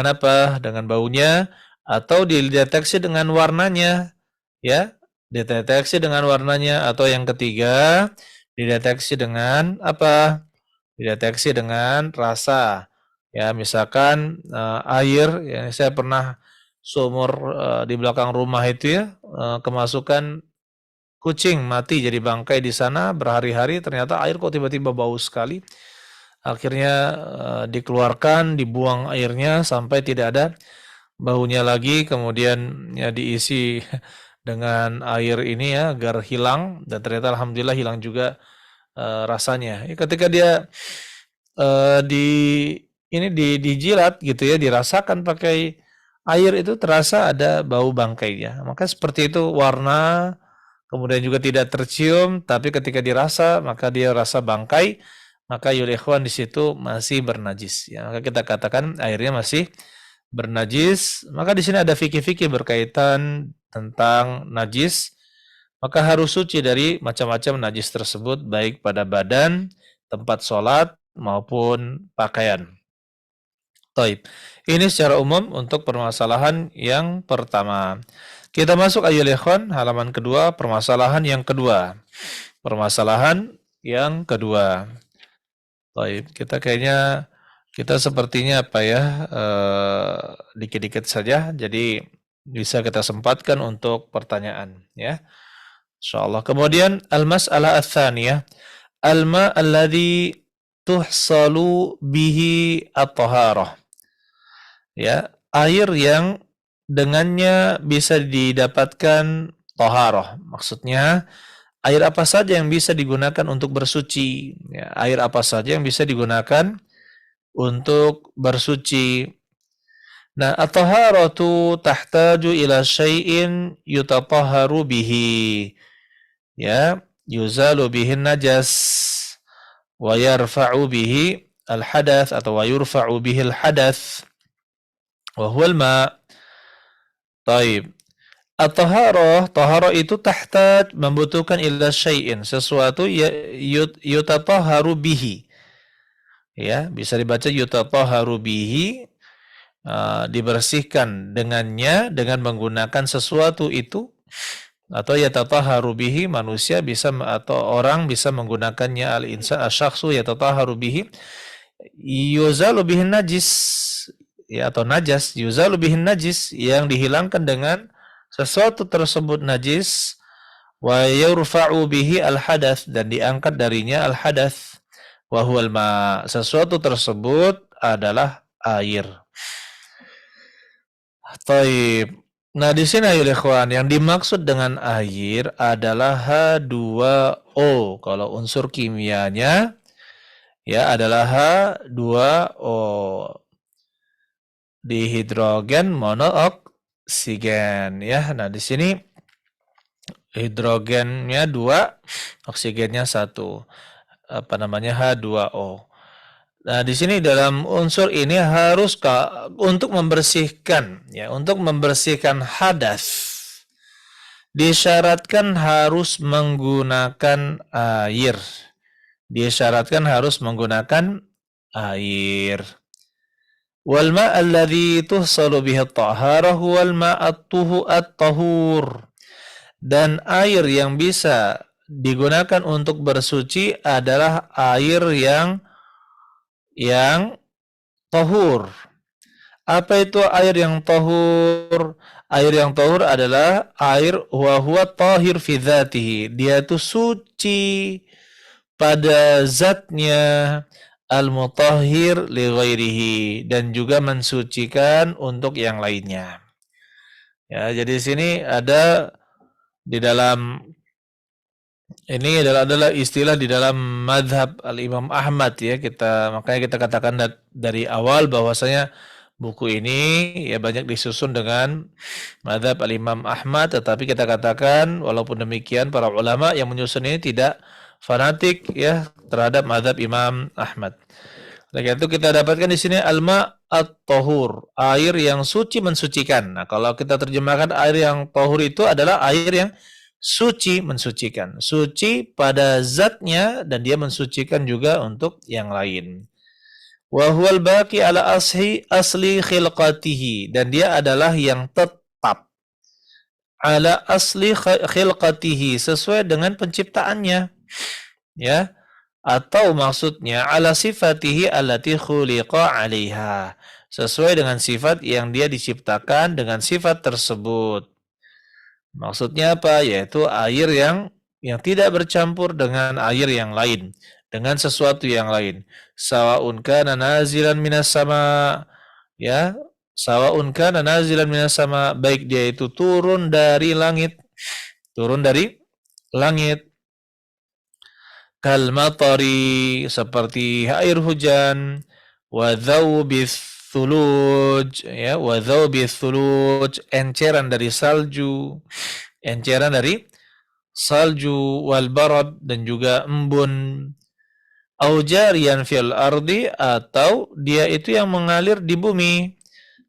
apa? Dengan baunya, atau dideteksi dengan warnanya, ya, dideteksi dengan warnanya, atau yang ketiga, dideteksi dengan apa? Dideteksi dengan rasa. Ya, misalkan air, ya, saya pernah seumur di belakang rumah itu, ya, kemasukan kucing mati jadi bangkai di sana berhari-hari, ternyata air kok tiba-tiba bau sekali. Akhirnya dikeluarkan, dibuang airnya sampai tidak ada baunya lagi, kemudian ya diisi dengan air ini, ya, agar hilang, dan ternyata alhamdulillah hilang juga rasanya. Ketika dia di ini dijilat gitu, ya, dirasakan pakai air, itu terasa ada bau bangkainya. Maka seperti itu, warna kemudian juga tidak tercium, tapi ketika dirasa maka dia rasa bangkai, maka yul ikhwan di situ masih bernajis. Ya, maka kita katakan airnya masih bernajis. Maka di sini ada fikih-fikih berkaitan tentang najis. Maka harus suci dari macam-macam najis tersebut, baik pada badan, tempat sholat, maupun pakaian. Taib. Ini secara umum untuk permasalahan yang pertama. Kita masuk ayat ikhwan, halaman kedua, permasalahan yang kedua. Permasalahan yang kedua. Taib. Kita sepertinya apa ya, dikit-dikit saja, jadi bisa kita sempatkan untuk pertanyaan, ya. Insyaallah. Kemudian al-mas'alah ats-tsaniyah, al-ma' alladhi tuhsalu bihi at-taharah. Ya, air yang dengannya bisa didapatkan taharah. Maksudnya air apa saja yang bisa digunakan untuk bersuci, ya, air apa saja yang bisa digunakan untuk bersuci. Nah, at-taharatu tahtaju ila syai'in yutatahharu bihi. Ya, yuzalu bihi najas wa yarfa'u bihi al-hadath, atau wa yurfa'u bihi al-hadath wa huwa al-ma'. Taib. Taharah itu tahtaj, membutuhkan ila syai'in, sesuatu yutatahharu bihi. Ya, bisa dibaca yutatahharu bihi, dibersihkan dengannya, dengan menggunakan sesuatu itu, atau yatatahharu bihi, manusia bisa atau orang bisa menggunakannya, al-insan asy-syakhsu yatatahharu bihi, yuzalu bihin najis, ya, atau najas, yuzalu bihin najis, yang dihilangkan dengan sesuatu tersebut najis, wa yurfa'u bihi al-hadath, dan diangkat darinya al-hadath, wa huwal ma', sesuatu tersebut adalah air. Taib. Nah, di sini ayo ikhwan, yang dimaksud dengan air adalah H2O. Kalau unsur kimianya, ya, adalah H2O. Dihidrogen monoksigen, ya. Nah, di sini hidrogennya 2, oksigennya 1. Apa namanya? H2O. Nah, di sini dalam unsur ini harus untuk membersihkan, ya, untuk membersihkan hadas, disyaratkan harus menggunakan air. Disyaratkan harus menggunakan air. Wal ma' alladhi tuhsalu bihi at-taharah wal ma'atuhu at-tahur. Dan air yang bisa digunakan untuk bersuci adalah air yang tahur. Apa itu air yang tahur? Air yang tahur adalah air wa huwa tahir fi dzatihi. Dia itu suci pada zatnya, al-mutahhir li ghairihi, dan juga mensucikan untuk yang lainnya. Ya, jadi di sini ada di dalam ini adalah istilah di dalam madhab al-Imam Ahmad ya, makanya kita katakan dari awal bahwasanya buku ini ya banyak disusun dengan madhab al-Imam Ahmad, tetapi kita katakan walaupun demikian para ulama yang menyusun ini tidak fanatik ya terhadap madhab Imam Ahmad. Oleh itu kita dapatkan di sini alma at-tahur, air yang suci mensucikan. Nah, kalau kita terjemahkan air yang tahur itu adalah air yang suci mensucikan. Suci pada zatnya dan dia mensucikan juga untuk yang lain. Wa huwal baqi ala asli khilqatihi, dan dia adalah yang tetap ala asli khilqatihi, sesuai dengan penciptaannya. Ya. Atau maksudnya ala sifatihi allati khuliqa 'alaiha, sesuai dengan sifat yang dia diciptakan dengan sifat tersebut. Maksudnya apa? Yaitu air yang tidak bercampur dengan air yang lain, dengan sesuatu yang lain. Sawa'un kana nazilan minas sama, ya, sawa'un kana nazilan minas sama, baik dia itu turun dari langit, kal matari, seperti air hujan, wa dzawbis thuluj, ya, wa dzawbis thuluj, enceran dari salju, wal barad, dan juga embun, au jariyan fil ardi, atau dia itu yang mengalir di bumi,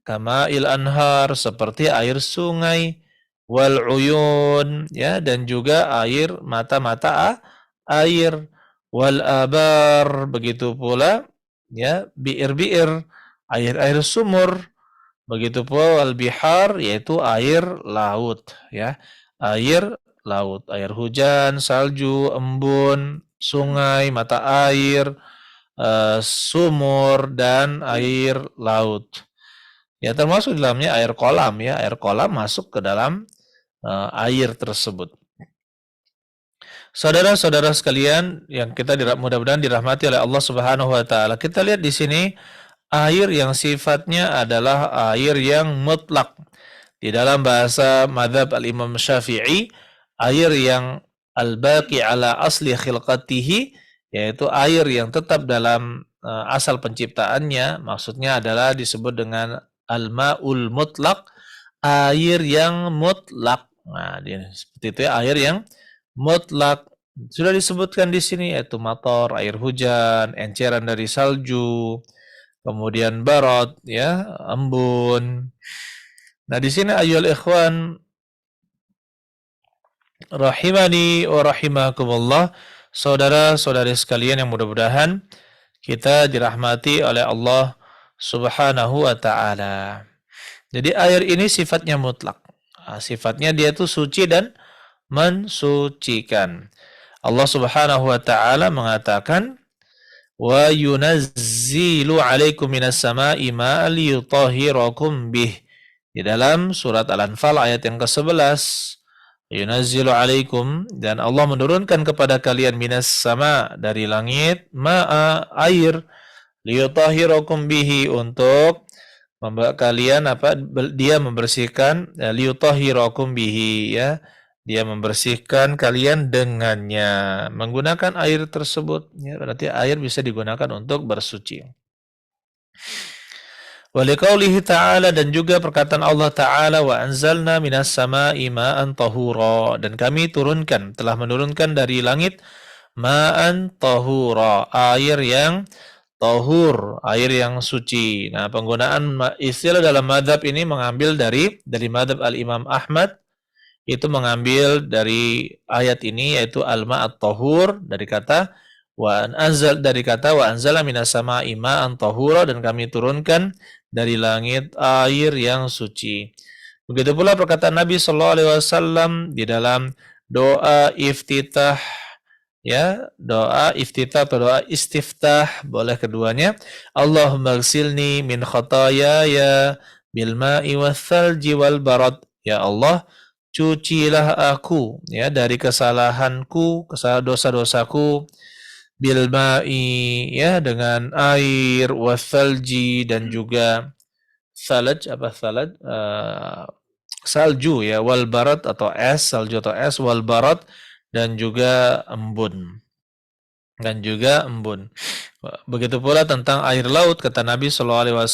kama il anhar, seperti air sungai, wal uyun, ya, dan juga air mata-mata air, wal abar, begitu pula ya biir-biir, air-air sumur, begitu pula wal bihar, yaitu air laut ya, air laut, air hujan, salju, embun, sungai, mata air, sumur, dan air laut. Ya, termasuk di dalamnya air kolam ya, air kolam masuk ke dalam air tersebut. Saudara-saudara sekalian yang mudah-mudahan dirahmati oleh Allah Subhanahu wa taala. Kita lihat di sini air yang sifatnya adalah air yang mutlak. Di dalam bahasa mazhab al-Imam Syafi'i, air yang al-baqi ala asli khilqatihi, yaitu air yang tetap dalam asal penciptaannya, maksudnya adalah disebut dengan al-ma'ul mutlak, air yang mutlak. Nah, seperti itu ya, air yang mutlak. Sudah disebutkan di sini, yaitu mator, air hujan, enceran dari salju, kemudian barad, ya, embun. Nah, di sini ayyuhal ikhwan rahimani wa rahimakumullah, saudara-saudari sekalian yang mudah-mudahan kita dirahmati oleh Allah Subhanahu wa taala. Jadi air ini sifatnya mutlak. Sifatnya dia itu suci dan mensucikan. Allah Subhanahu wa taala mengatakan, wa yunazzilu 'alaikum minas sama'i ma'an liyutahhirakum bih. Di dalam surat Al-Anfal ayat yang ke-11, yunazzilu 'alaikum, dan Allah menurunkan kepada kalian minas sama, dari langit, ma'a, air, liyutahhirakum bihi, untuk kalian dia membersihkan, liyutahhirakum bihi, ya, dia membersihkan kalian dengannya, menggunakan air tersebut, ya, berarti air bisa digunakan untuk bersuci. Waliqaulihi ta'ala, dan juga perkataan Allah Ta'ala, wa anzalna minas sama'i ma'an tahura, dan kami telah menurunkan dari langit ma'an tahura, air yang tahur, air yang suci. Nah, penggunaan istilah dalam madhab ini mengambil dari madhab al-Imam Ahmad, itu mengambil dari ayat ini, yaitu al-ma'at tahur, dari kata wa anzala minas sama'i ma'an tahura, dan kami turunkan dari langit air yang suci. Begitu pula perkataan Nabi sallallahu alaihi wasallam di dalam doa iftitah ya, doa iftitah atau doa istiftah, boleh keduanya. Allahumma ghsilni min khataayaya bil ma'i wath-thalji wal barad. Ya Allah, cucilah aku ya dari kesalahanku, dosa-dosaku, bil ma'i ya dengan air, wath-thalji dan juga salaj, apa salaj? Salju ya, wal barad atau es, salju atau es, wal barad dan juga embun. Dan juga embun. Begitu pula tentang air laut, kata Nabi SAW,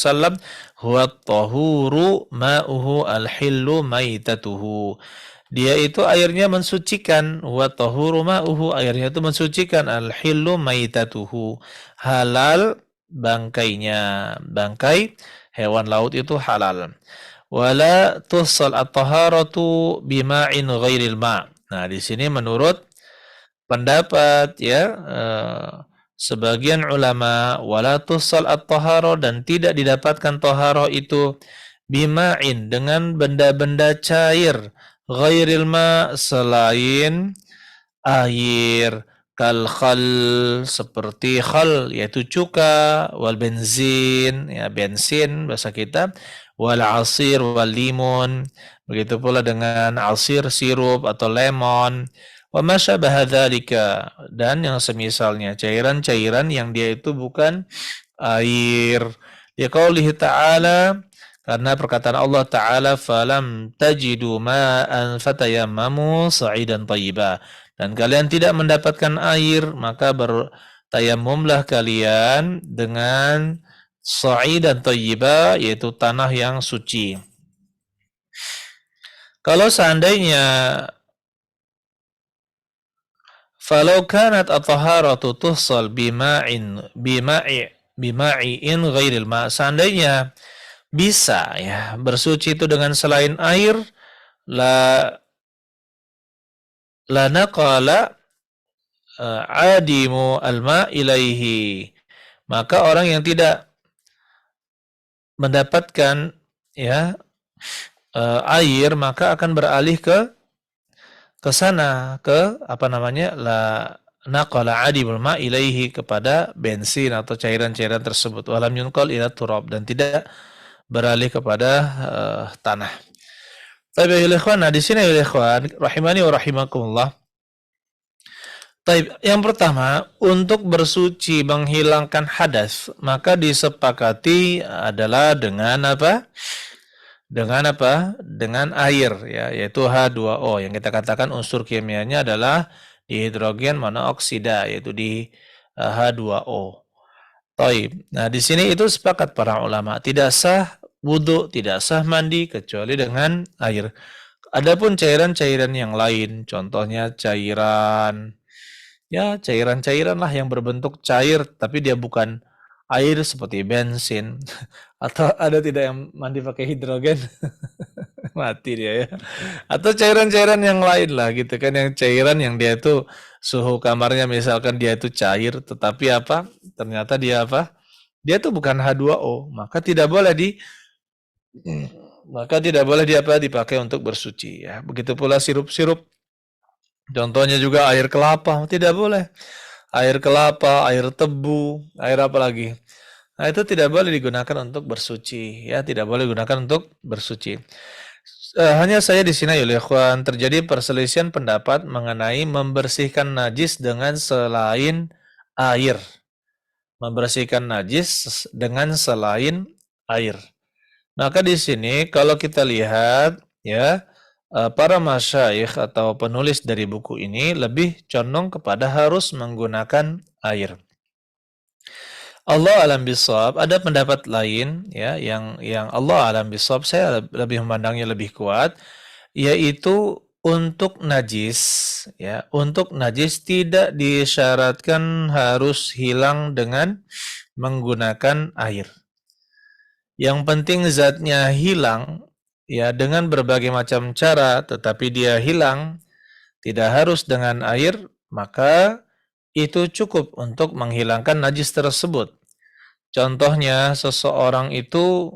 huwa tahuru ma'uhu al-hillu maitatuhu. Dia itu airnya mensucikan, huwa tahuru ma'uhu, airnya itu mensucikan, al-hillu maitatuhu, halal bangkainya. Bangkai hewan laut itu halal. Wala tussal at-taharatu bima'in ghairil ma'. Nah, di sini menurut pendapat ya sebagian ulama, wala tussal at-tahara, dan tidak didapatkan tahara itu bima'in dengan benda-benda cair, ghairil ma, selain air, kal khal, seperti khal yaitu cuka, wal benzin ya bensin bahasa kita, wal asir wal limun, begitu pula dengan asir sirup atau lemon, wa ma syabaha dzalika, dan yang semisalnya cairan-cairan yang dia itu bukan air. Ya qaulihi ta'ala, karena perkataan Allah Ta'ala, falam tajidu ma'an fatayammamu sa'idan thayyiba, dan kalian tidak mendapatkan air, maka bertayamumlah kalian dengan sa'idan thayyiba, yaitu tanah yang suci. Kalau seandainya falau kanat at-taharatu tuhsal bima'in ghairil ma', seandainya bisa ya bersuci itu dengan selain air, la naqala adimu alma ilaihi, maka orang yang tidak mendapatkan ya air maka akan beralih ke sana, ke apa namanya, la naqala adimul ma ilaihi, kepada bensin atau cairan-cairan tersebut, walam yunqal ila turab, dan tidak beralih kepada tanah. Tapi ya ikhwan, nah di sini ya ikhwan rahimani wa rahimakumullah. Taib, yang pertama, untuk bersuci menghilangkan hadas, maka disepakati adalah dengan apa? Dengan apa? Dengan air ya, yaitu H2O, yang kita katakan unsur kimianya adalah dihidrogen monoksida, yaitu di H2O. Taib. Nah, di sini itu sepakat para ulama, tidak sah wudhu, tidak sah mandi kecuali dengan air. Adapun cairan-cairan yang lain, contohnya cairan lah yang berbentuk cair tapi dia bukan air, seperti bensin atau ada tidak yang mandi pakai hidrogen mati dia ya, atau cairan-cairan yang lain lah gitu kan, yang cairan yang dia itu suhu kamarnya misalkan dia itu cair tetapi apa, ternyata dia apa, dia itu bukan H2O, maka tidak boleh dipakai untuk bersuci ya. Begitu pula sirup-sirup, contohnya juga air kelapa, tidak boleh. Air kelapa, air tebu, air apa lagi? Nah, itu tidak boleh digunakan untuk bersuci, ya, tidak boleh digunakan untuk bersuci. Hanya saya di sini ya ikhwan, terjadi perselisihan pendapat mengenai membersihkan najis dengan selain air. Membersihkan najis dengan selain air. Maka di sini kalau kita lihat ya, para masyayikh atau penulis dari buku ini lebih condong kepada harus menggunakan air. Allah alam bisawab, ada pendapat lain ya yang Allah alam bisawab, saya lebih memandangnya lebih kuat, yaitu untuk najis ya, untuk najis tidak disyaratkan harus hilang dengan menggunakan air. Yang penting zatnya hilang ya dengan berbagai macam cara, tetapi dia hilang tidak harus dengan air, maka itu cukup untuk menghilangkan najis tersebut. Contohnya seseorang itu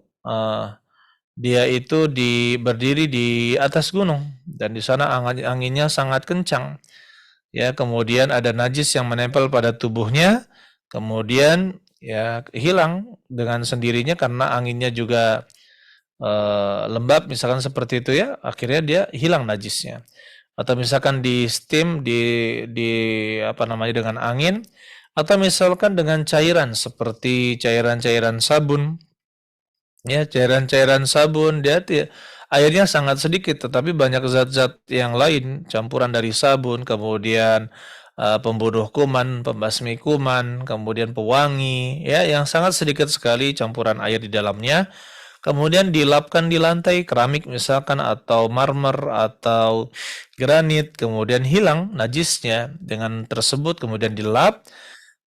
dia itu berdiri di atas gunung dan di sana anginnya sangat kencang. ya kemudian ada najis yang menempel pada tubuhnya, kemudian ya hilang dengan sendirinya karena anginnya juga lembab misalkan seperti itu ya, akhirnya dia hilang najisnya. Atau misalkan di steam di apa namanya dengan angin, atau misalkan dengan cairan seperti cairan-cairan sabun. Ya, cairan-cairan sabun airnya sangat sedikit tetapi banyak zat-zat yang lain, campuran dari sabun, kemudian pembunuh kuman, pembasmi kuman, kemudian pewangi, ya yang sangat sedikit sekali campuran air di dalamnya. Kemudian dilapkan di lantai keramik misalkan atau marmer atau granit, kemudian hilang najisnya dengan tersebut kemudian dilap,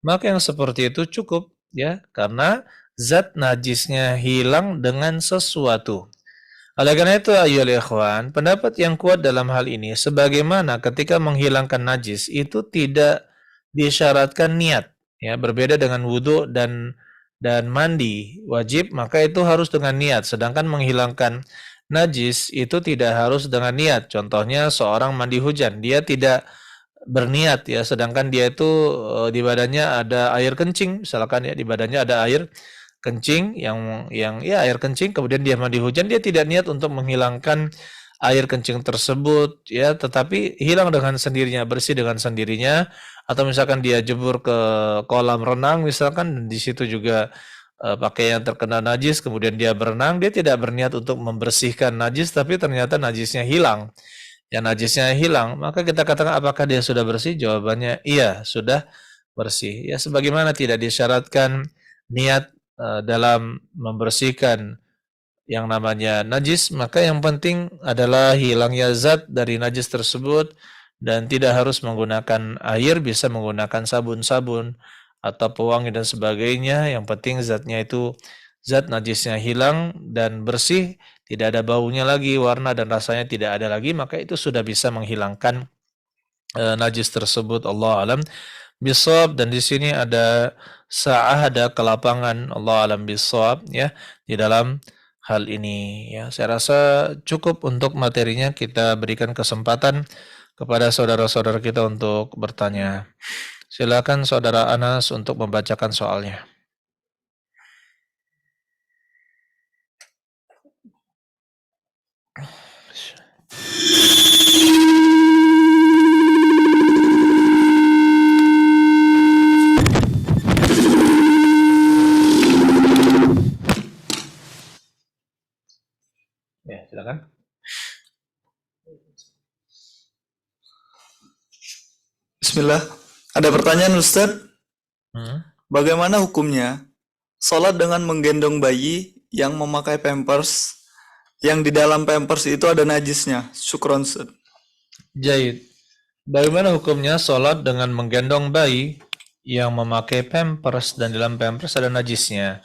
maka yang seperti itu cukup ya karena zat najisnya hilang dengan sesuatu. Oleh karena itu ayolah ikhwan, pendapat yang kuat dalam hal ini sebagaimana ketika menghilangkan najis itu tidak disyaratkan niat, ya berbeda dengan wudhu dan mandi wajib, maka itu harus dengan niat. Sedangkan menghilangkan najis itu tidak harus dengan niat. Contohnya seorang mandi hujan, dia tidak berniat ya, sedangkan dia itu di badannya ada air kencing, misalkan ya di badannya ada air kencing yang ya air kencing, kemudian dia mandi hujan, dia tidak niat untuk menghilangkan air kencing tersebut ya, tetapi hilang dengan sendirinya, bersih dengan sendirinya. Atau misalkan dia jebur ke kolam renang misalkan, dan di situ juga pakaian terkena najis, kemudian dia berenang, dia tidak berniat untuk membersihkan najis, tapi ternyata najisnya hilang. Ya najisnya hilang, maka kita katakan apakah dia sudah bersih? Jawabannya iya, sudah bersih. Ya sebagaimana tidak disyaratkan niat dalam membersihkan yang namanya najis, maka yang penting adalah hilangnya zat dari najis tersebut, dan tidak harus menggunakan air, bisa menggunakan sabun-sabun atau pewangi dan sebagainya. Yang penting zatnya itu, zat najisnya hilang dan bersih, tidak ada baunya lagi, warna dan rasanya tidak ada lagi, maka itu sudah bisa menghilangkan najis tersebut. Allah alam bisawab. Dan di sini ada sa'ah, ada kelapangan, Allah alam bisawab ya di dalam hal ini ya. Saya rasa cukup untuk materinya, kita berikan kesempatan kepada saudara-saudara kita untuk bertanya. Silakan saudara Anas untuk membacakan soalnya. Ya, silakan. Bismillah. Ada pertanyaan Ustadz. Bagaimana hukumnya sholat dengan menggendong bayi yang memakai pampers, yang di dalam pampers itu ada najisnya? Syukron Ustadz. Jahit. Bagaimana hukumnya sholat dengan menggendong bayi yang memakai pampers dan dalam pampers ada najisnya?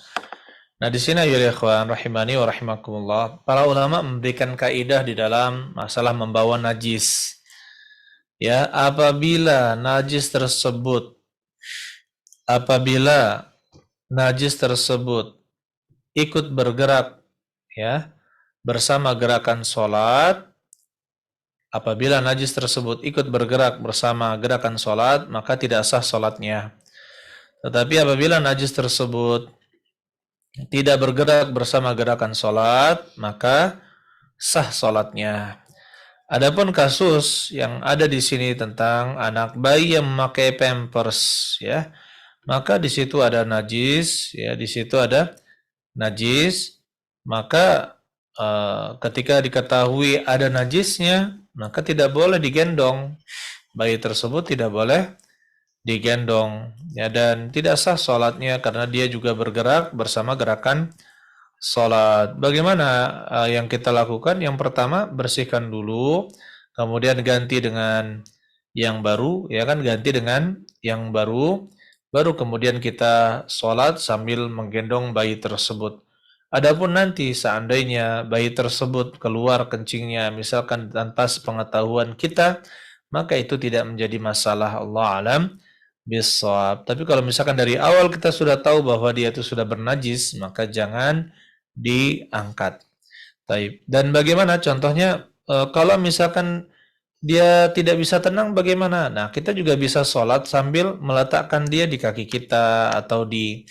Nah di sini ya ikhwan rahimani wa rahimakumullah, para ulama memberikan kaidah di dalam masalah membawa najis. Ya, apabila najis tersebut ikut bergerak ya bersama gerakan sholat, apabila najis tersebut ikut bergerak bersama gerakan sholat, maka tidak sah sholatnya. Tetapi apabila najis tersebut tidak bergerak bersama gerakan sholat, maka sah sholatnya. Adapun kasus yang ada di sini tentang anak bayi yang memakai pampers, ya, maka di situ ada najis, ya, di situ ada najis, maka ketika diketahui ada najisnya, maka tidak boleh digendong. Bayi tersebut tidak boleh digendong, ya, dan tidak sah sholatnya karena dia juga bergerak bersama gerakan sholat. Bagaimana yang kita lakukan? Yang pertama, bersihkan dulu, kemudian ganti dengan yang baru, ya kan, ganti dengan yang baru, baru kemudian kita sholat sambil menggendong bayi tersebut. Adapun nanti seandainya bayi tersebut keluar kencingnya misalkan tanpa sepengetahuan kita, maka itu tidak menjadi masalah, Allah alam bisawab. Tapi kalau misalkan dari awal kita sudah tahu bahwa dia itu sudah bernajis, maka jangan diangkat. Dan bagaimana contohnya kalau misalkan dia tidak bisa tenang bagaimana? Nah, kita juga bisa sholat sambil meletakkan dia di kaki kita atau di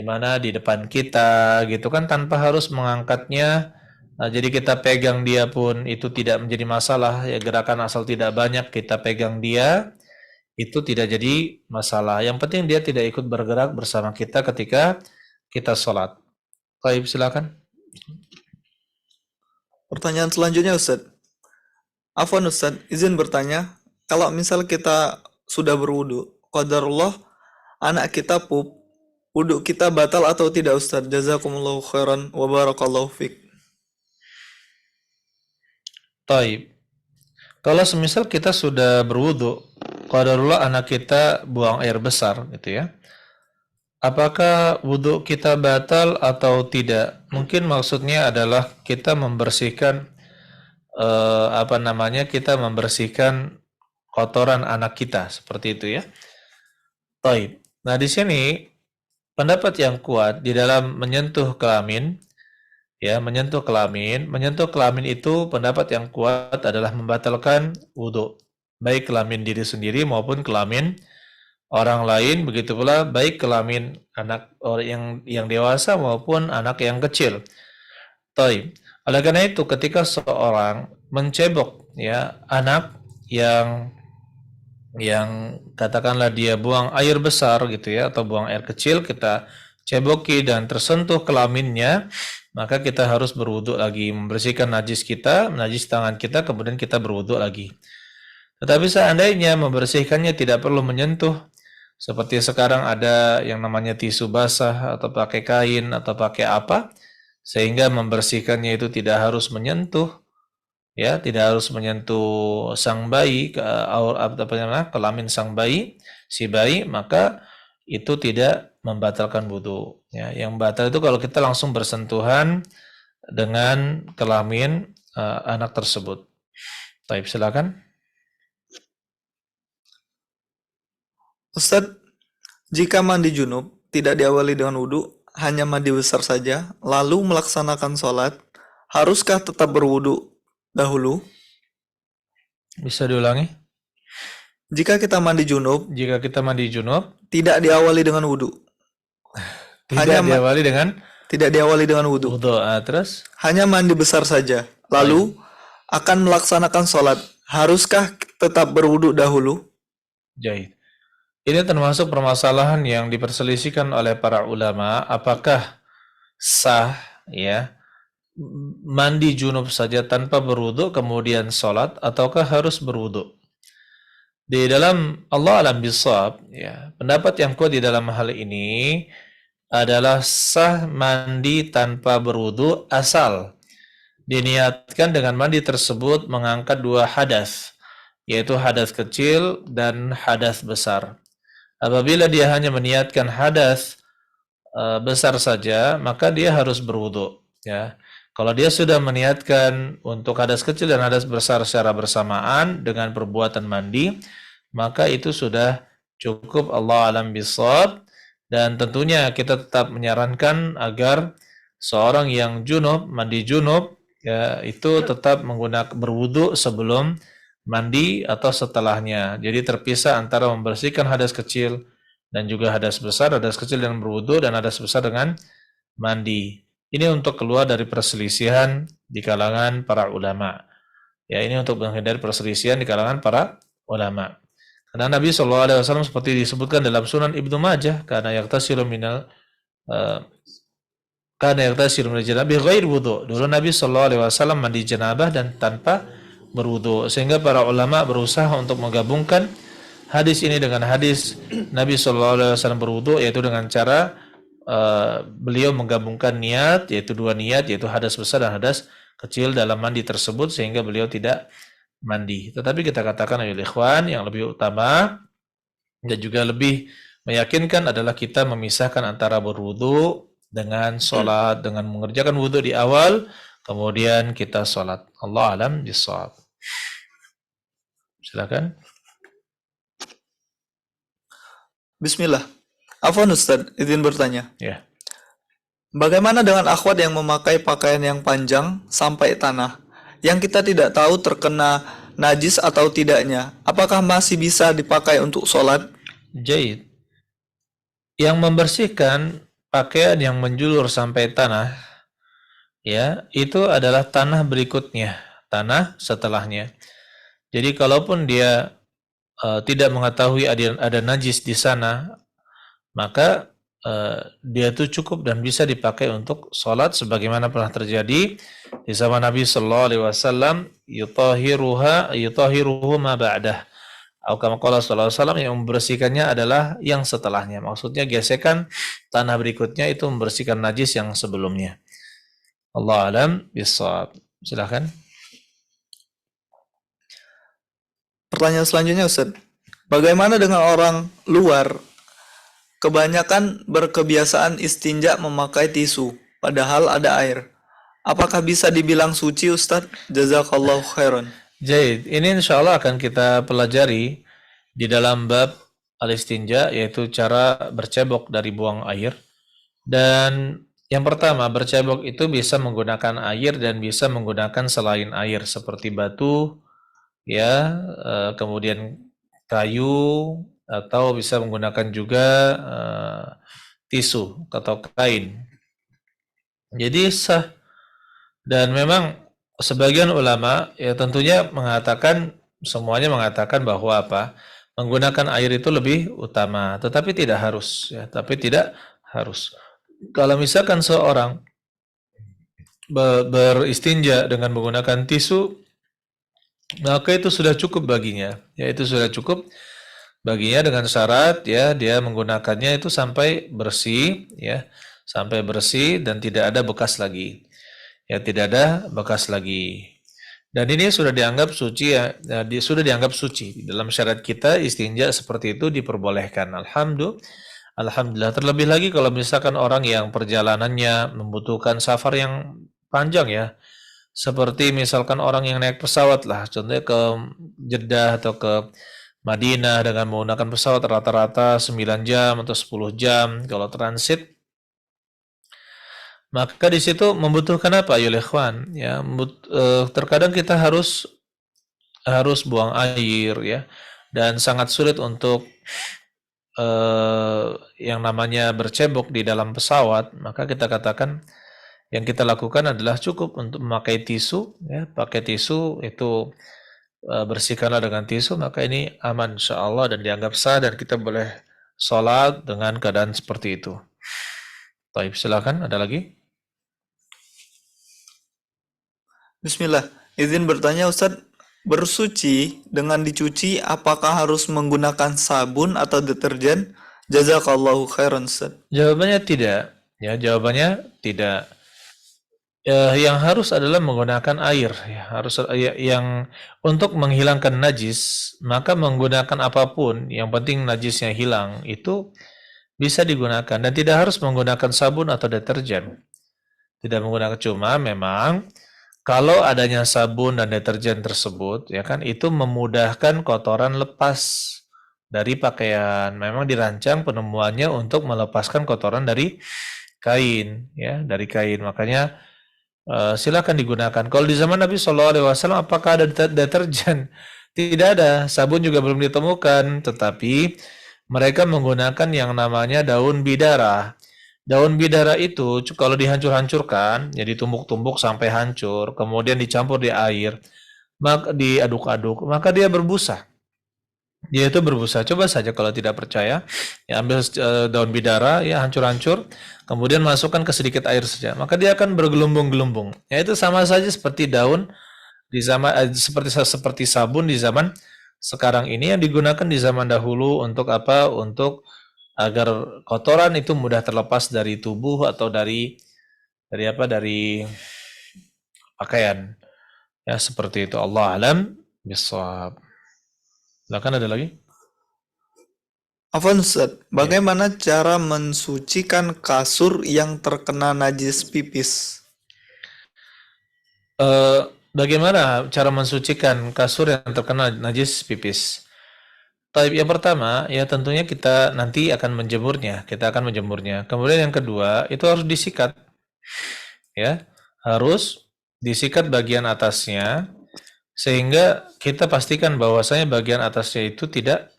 mana di depan kita gitu kan tanpa harus mengangkatnya. Nah, jadi kita pegang dia pun itu tidak menjadi masalah ya, gerakan asal tidak banyak kita pegang dia itu tidak jadi masalah. Yang penting dia tidak ikut bergerak bersama kita ketika kita sholat. Baik, silakan. Pertanyaan selanjutnya Ustadz. Afwan Ustadz, izin bertanya, kalau misal kita sudah berwudu, qadarullah anak kita pup, wudu kita batal atau tidak Ustadz? Jazakumullahu khairan wa barakallahu fiq. Baik. Kalau semisal kita sudah berwudu, qadarullah anak kita buang air besar gitu ya. Apakah wudhu kita batal atau tidak? Mungkin maksudnya adalah kita membersihkan kita membersihkan kotoran anak kita seperti itu ya. Taib. Nah, di sini pendapat yang kuat di dalam menyentuh kelamin ya, menyentuh kelamin itu pendapat yang kuat adalah membatalkan wudhu, baik kelamin diri sendiri maupun kelamin orang lain, begitu pula baik kelamin anak orang yang dewasa maupun anak yang kecil. Taib. Oleh karena itu ketika seorang mencebok ya anak yang katakanlah dia buang air besar gitu ya atau buang air kecil, kita ceboki dan tersentuh kelaminnya, maka kita harus berwudu lagi, membersihkan najis kita, najis tangan kita, kemudian kita berwudu lagi. Tetapi seandainya membersihkannya tidak perlu menyentuh, seperti sekarang ada yang namanya tisu basah atau pakai kain atau pakai apa, sehingga membersihkannya itu tidak harus menyentuh, ya, tidak harus menyentuh sang bayi, kelamin sang bayi, si bayi, maka itu tidak membatalkan wudu. Ya, yang batal itu kalau kita langsung bersentuhan dengan kelamin anak tersebut. Baik, silakan. Ustadz, jika mandi junub tidak diawali dengan wudhu, hanya mandi besar saja, lalu melaksanakan sholat, haruskah tetap berwudhu dahulu? Bisa diulangi? Jika kita mandi junub, tidak diawali dengan wudhu. Tidak diawali dengan wudhu. Terus? Hanya mandi besar saja, lalu akan melaksanakan sholat, haruskah tetap berwudhu dahulu? Jahit. Ini termasuk permasalahan yang diperselisihkan oleh para ulama, apakah sah ya mandi junub saja tanpa berwudu kemudian sholat ataukah harus berwudu. Di dalam Allah alam bisawab ya, pendapat yang kuat di dalam hal ini adalah sah mandi tanpa berwudu asal diniatkan dengan mandi tersebut mengangkat dua hadas, yaitu hadas kecil dan hadas besar. Apabila dia hanya meniatkan hadas besar saja, maka dia harus berwudu. Ya, kalau dia sudah meniatkan untuk hadas kecil dan hadas besar secara bersamaan dengan perbuatan mandi, maka itu sudah cukup. Allah alam bisawab. Dan tentunya kita tetap menyarankan agar seorang yang junub, mandi junub, ya itu tetap menggunakan berwudu sebelum mandi atau setelahnya. Jadi terpisah antara membersihkan hadas kecil dan juga hadas besar, hadas kecil dengan berwudu dan hadas besar dengan mandi. Ini untuk keluar dari perselisihan di kalangan para ulama. Ya, ini untuk menghindari perselisihan di kalangan para ulama. Karena Nabi SAW seperti disebutkan dalam Sunan Ibnu Majah, karena yaghtasilu minal janabah ghair wudu. Dulu Nabi SAW mandi janabah dan tanpa berwudu, sehingga para ulama berusaha untuk menggabungkan hadis ini dengan hadis Nabi SAW berwudu, yaitu dengan cara beliau menggabungkan niat, yaitu dua niat, yaitu hadas besar dan hadas kecil dalam mandi tersebut, sehingga beliau tidak mandi. Tetapi kita katakan ayol ikhwan, yang lebih utama dan juga lebih meyakinkan adalah kita memisahkan antara berwudu dengan sholat, dengan mengerjakan wudu di awal, kemudian kita sholat. Allah alam bisawab. Silakan. Bismillah. Afwan Ustadz, izin bertanya. Ya. Bagaimana dengan akhwat yang memakai pakaian yang panjang sampai tanah, yang kita tidak tahu terkena najis atau tidaknya? Apakah masih bisa dipakai untuk sholat? Jaid. Yang membersihkan pakaian yang menjulur sampai tanah, ya, itu adalah tanah berikutnya, tanah setelahnya. Jadi kalaupun dia tidak mengetahui ada najis di sana, maka dia itu cukup dan bisa dipakai untuk sholat sebagaimana pernah terjadi di zaman Nabi Sallallahu Alaihi Wasallam, yutahiruhu ma ba'dah. Atau kama qala sallallahu alaihi wasallam, yang membersihkannya adalah yang setelahnya. Maksudnya gesekan tanah berikutnya itu membersihkan najis yang sebelumnya. Allah alam bisawab. Silakan. Pertanyaan selanjutnya, Ustaz. Bagaimana dengan orang luar? Kebanyakan berkebiasaan istinja memakai tisu, padahal ada air. Apakah bisa dibilang suci, Ustaz? Jazakallahu khairan. Jaid, ini insya Allah akan kita pelajari di dalam bab al-istinja, yaitu cara bercebok dari buang air. Dan yang pertama, bercebok itu bisa menggunakan air dan bisa menggunakan selain air seperti batu, ya, kemudian kayu, atau bisa menggunakan juga tisu atau kain. Jadi sah. Dan memang sebagian ulama ya tentunya mengatakan, semuanya mengatakan bahwa apa? Menggunakan air itu lebih utama, tetapi tidak harus ya, tapi tidak harus. Kalau misalkan seorang beristinja dengan menggunakan tisu, maka itu sudah cukup baginya. Ya, itu sudah cukup baginya dengan syarat ya dia menggunakannya itu sampai bersih ya, sampai bersih dan tidak ada bekas lagi. Ya, tidak ada bekas lagi. Dan ini sudah dianggap suci ya, sudah dianggap suci. Dalam syariat kita istinja seperti itu diperbolehkan. Alhamdulillah. Terlebih lagi kalau misalkan orang yang perjalanannya membutuhkan safar yang panjang ya. Seperti misalkan orang yang naik pesawat lah, contohnya ke Jeddah atau ke Madinah dengan menggunakan pesawat rata-rata 9 jam atau 10 jam kalau transit. Maka di situ membutuhkan apa, ya ikhwan? Ya, terkadang kita harus buang air ya, dan sangat sulit untuk yang namanya bercebok di dalam pesawat. Maka kita katakan yang kita lakukan adalah cukup untuk memakai tisu ya, pakai tisu itu, bersihkanlah dengan tisu, maka ini aman insyaallah dan dianggap sah dan kita boleh sholat dengan keadaan seperti itu. Baik, silakan, ada lagi? Bismillah, izin bertanya, Ustadz. Bersuci dengan dicuci apakah harus menggunakan sabun atau deterjen? Jazakallahu khairan, Ustadz. Jawabannya tidak. Ya, jawabannya tidak. Yang harus adalah menggunakan air. Ya, harus yang untuk menghilangkan najis, maka menggunakan apapun, yang penting najisnya hilang, itu bisa digunakan dan tidak harus menggunakan sabun atau deterjen. Tidak menggunakan, cuma memang kalau adanya sabun dan deterjen tersebut, ya kan, itu memudahkan kotoran lepas dari pakaian. Memang dirancang penemuannya untuk melepaskan kotoran dari kain, ya, dari kain. Makanya silakan digunakan. Kalau di zaman Nabi Shallallahu Alaihi Wasallam, apakah ada deterjen? Tidak ada. Sabun juga belum ditemukan. Tetapi mereka menggunakan yang namanya daun bidara. Daun bidara itu kalau dihancur-hancurkan, jadi tumbuk-tumbuk sampai hancur, kemudian dicampur di air, maka diaduk-aduk, maka dia berbusa. Dia itu berbusa. Coba saja kalau tidak percaya, ya ambil daun bidara, ya hancur-hancur, kemudian masukkan ke sedikit air saja, maka dia akan bergelumbung-gelumbung. Ya itu sama saja seperti daun di zaman seperti sabun di zaman sekarang ini yang digunakan di zaman dahulu untuk apa? Untuk agar kotoran itu mudah terlepas dari tubuh atau dari apa? Dari pakaian. Ya seperti itu. Allah alam bisawab. Silakan, ada lagi? Afwan, Ustaz, bagaimana cara mensucikan kasur yang terkena najis pipis? Bagaimana cara mensucikan kasur yang terkena najis pipis? Yang pertama, ya tentunya kita nanti akan menjemurnya. Kita akan menjemurnya. Kemudian yang kedua, itu harus disikat. Ya, harus disikat bagian atasnya. sehingga kita pastikan bahwasanya bagian atasnya itu tidak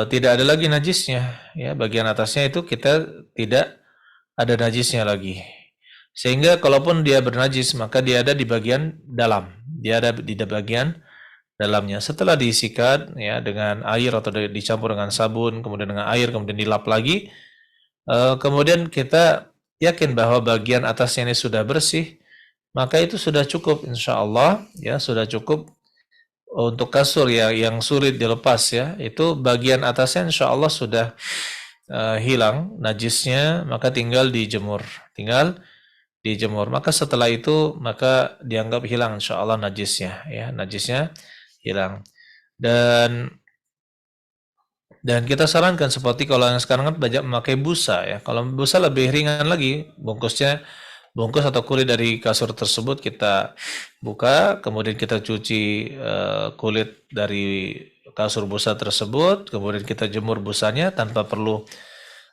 ada lagi najisnya, ya. Bagian atasnya itu kita tidak ada najisnya lagi. Sehingga kalaupun dia bernajis, maka dia ada di bagian dalam. Dia ada di bagian dalamnya. Setelah disikat ya dengan air atau dicampur dengan sabun, kemudian dengan air, kemudian dilap lagi, kemudian kita yakin bahwa bagian atasnya ini sudah bersih, maka itu sudah cukup, insya Allah, ya, sudah cukup untuk kasur ya yang sulit dilepas, ya. Itu bagian atasnya insya Allah sudah hilang najisnya, maka tinggal dijemur. Maka setelah itu maka dianggap hilang insya Allah najisnya, ya, najisnya hilang. Dan kita sarankan seperti kalau yang sekarang kan banyak memakai busa, ya. Kalau busa lebih ringan lagi, bungkus atau kulit dari kasur tersebut kita buka, kemudian kita cuci kulit dari kasur busa tersebut, kemudian kita jemur busanya tanpa perlu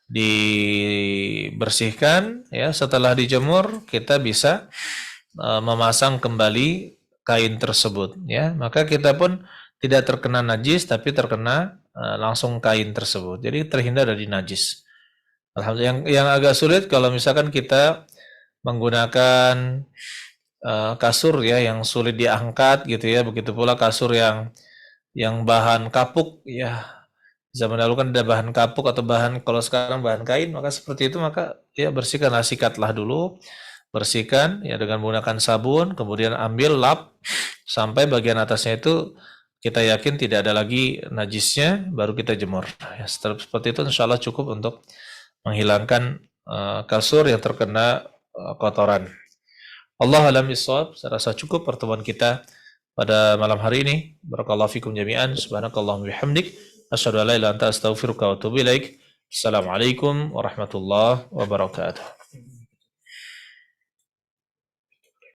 dibersihkan, ya. Setelah dijemur kita bisa memasang kembali kain tersebut, ya. Maka kita pun tidak terkena najis tapi terkena langsung kain tersebut. Jadi terhindar dari najis. Alhamdulillah. Yang agak sulit kalau misalkan kita menggunakan kasur ya yang sulit diangkat gitu ya. Begitu pula kasur yang bahan kapuk ya. Zaman dahulu kan ada bahan kapuk atau bahan, kalau sekarang bahan kain, maka seperti itu, maka ya bersihkanlah, sikatlah dulu, bersihkan ya dengan menggunakan sabun, kemudian ambil lap sampai bagian atasnya itu kita yakin tidak ada lagi najisnya, baru kita jemur. Ya, seperti itu insya Allah cukup untuk menghilangkan kasur yang terkena kotoran. Allah alam bisawab. Saya rasa cukup pertemuan kita pada malam hari ini. Barakallahu fikum jami'an. Subhanakallahumma bihamdik. Asyhadu an la ilaha illa anta astaghfiruka wa atubu ilaik. Assalamualaikum warahmatullahi wabarakatuh.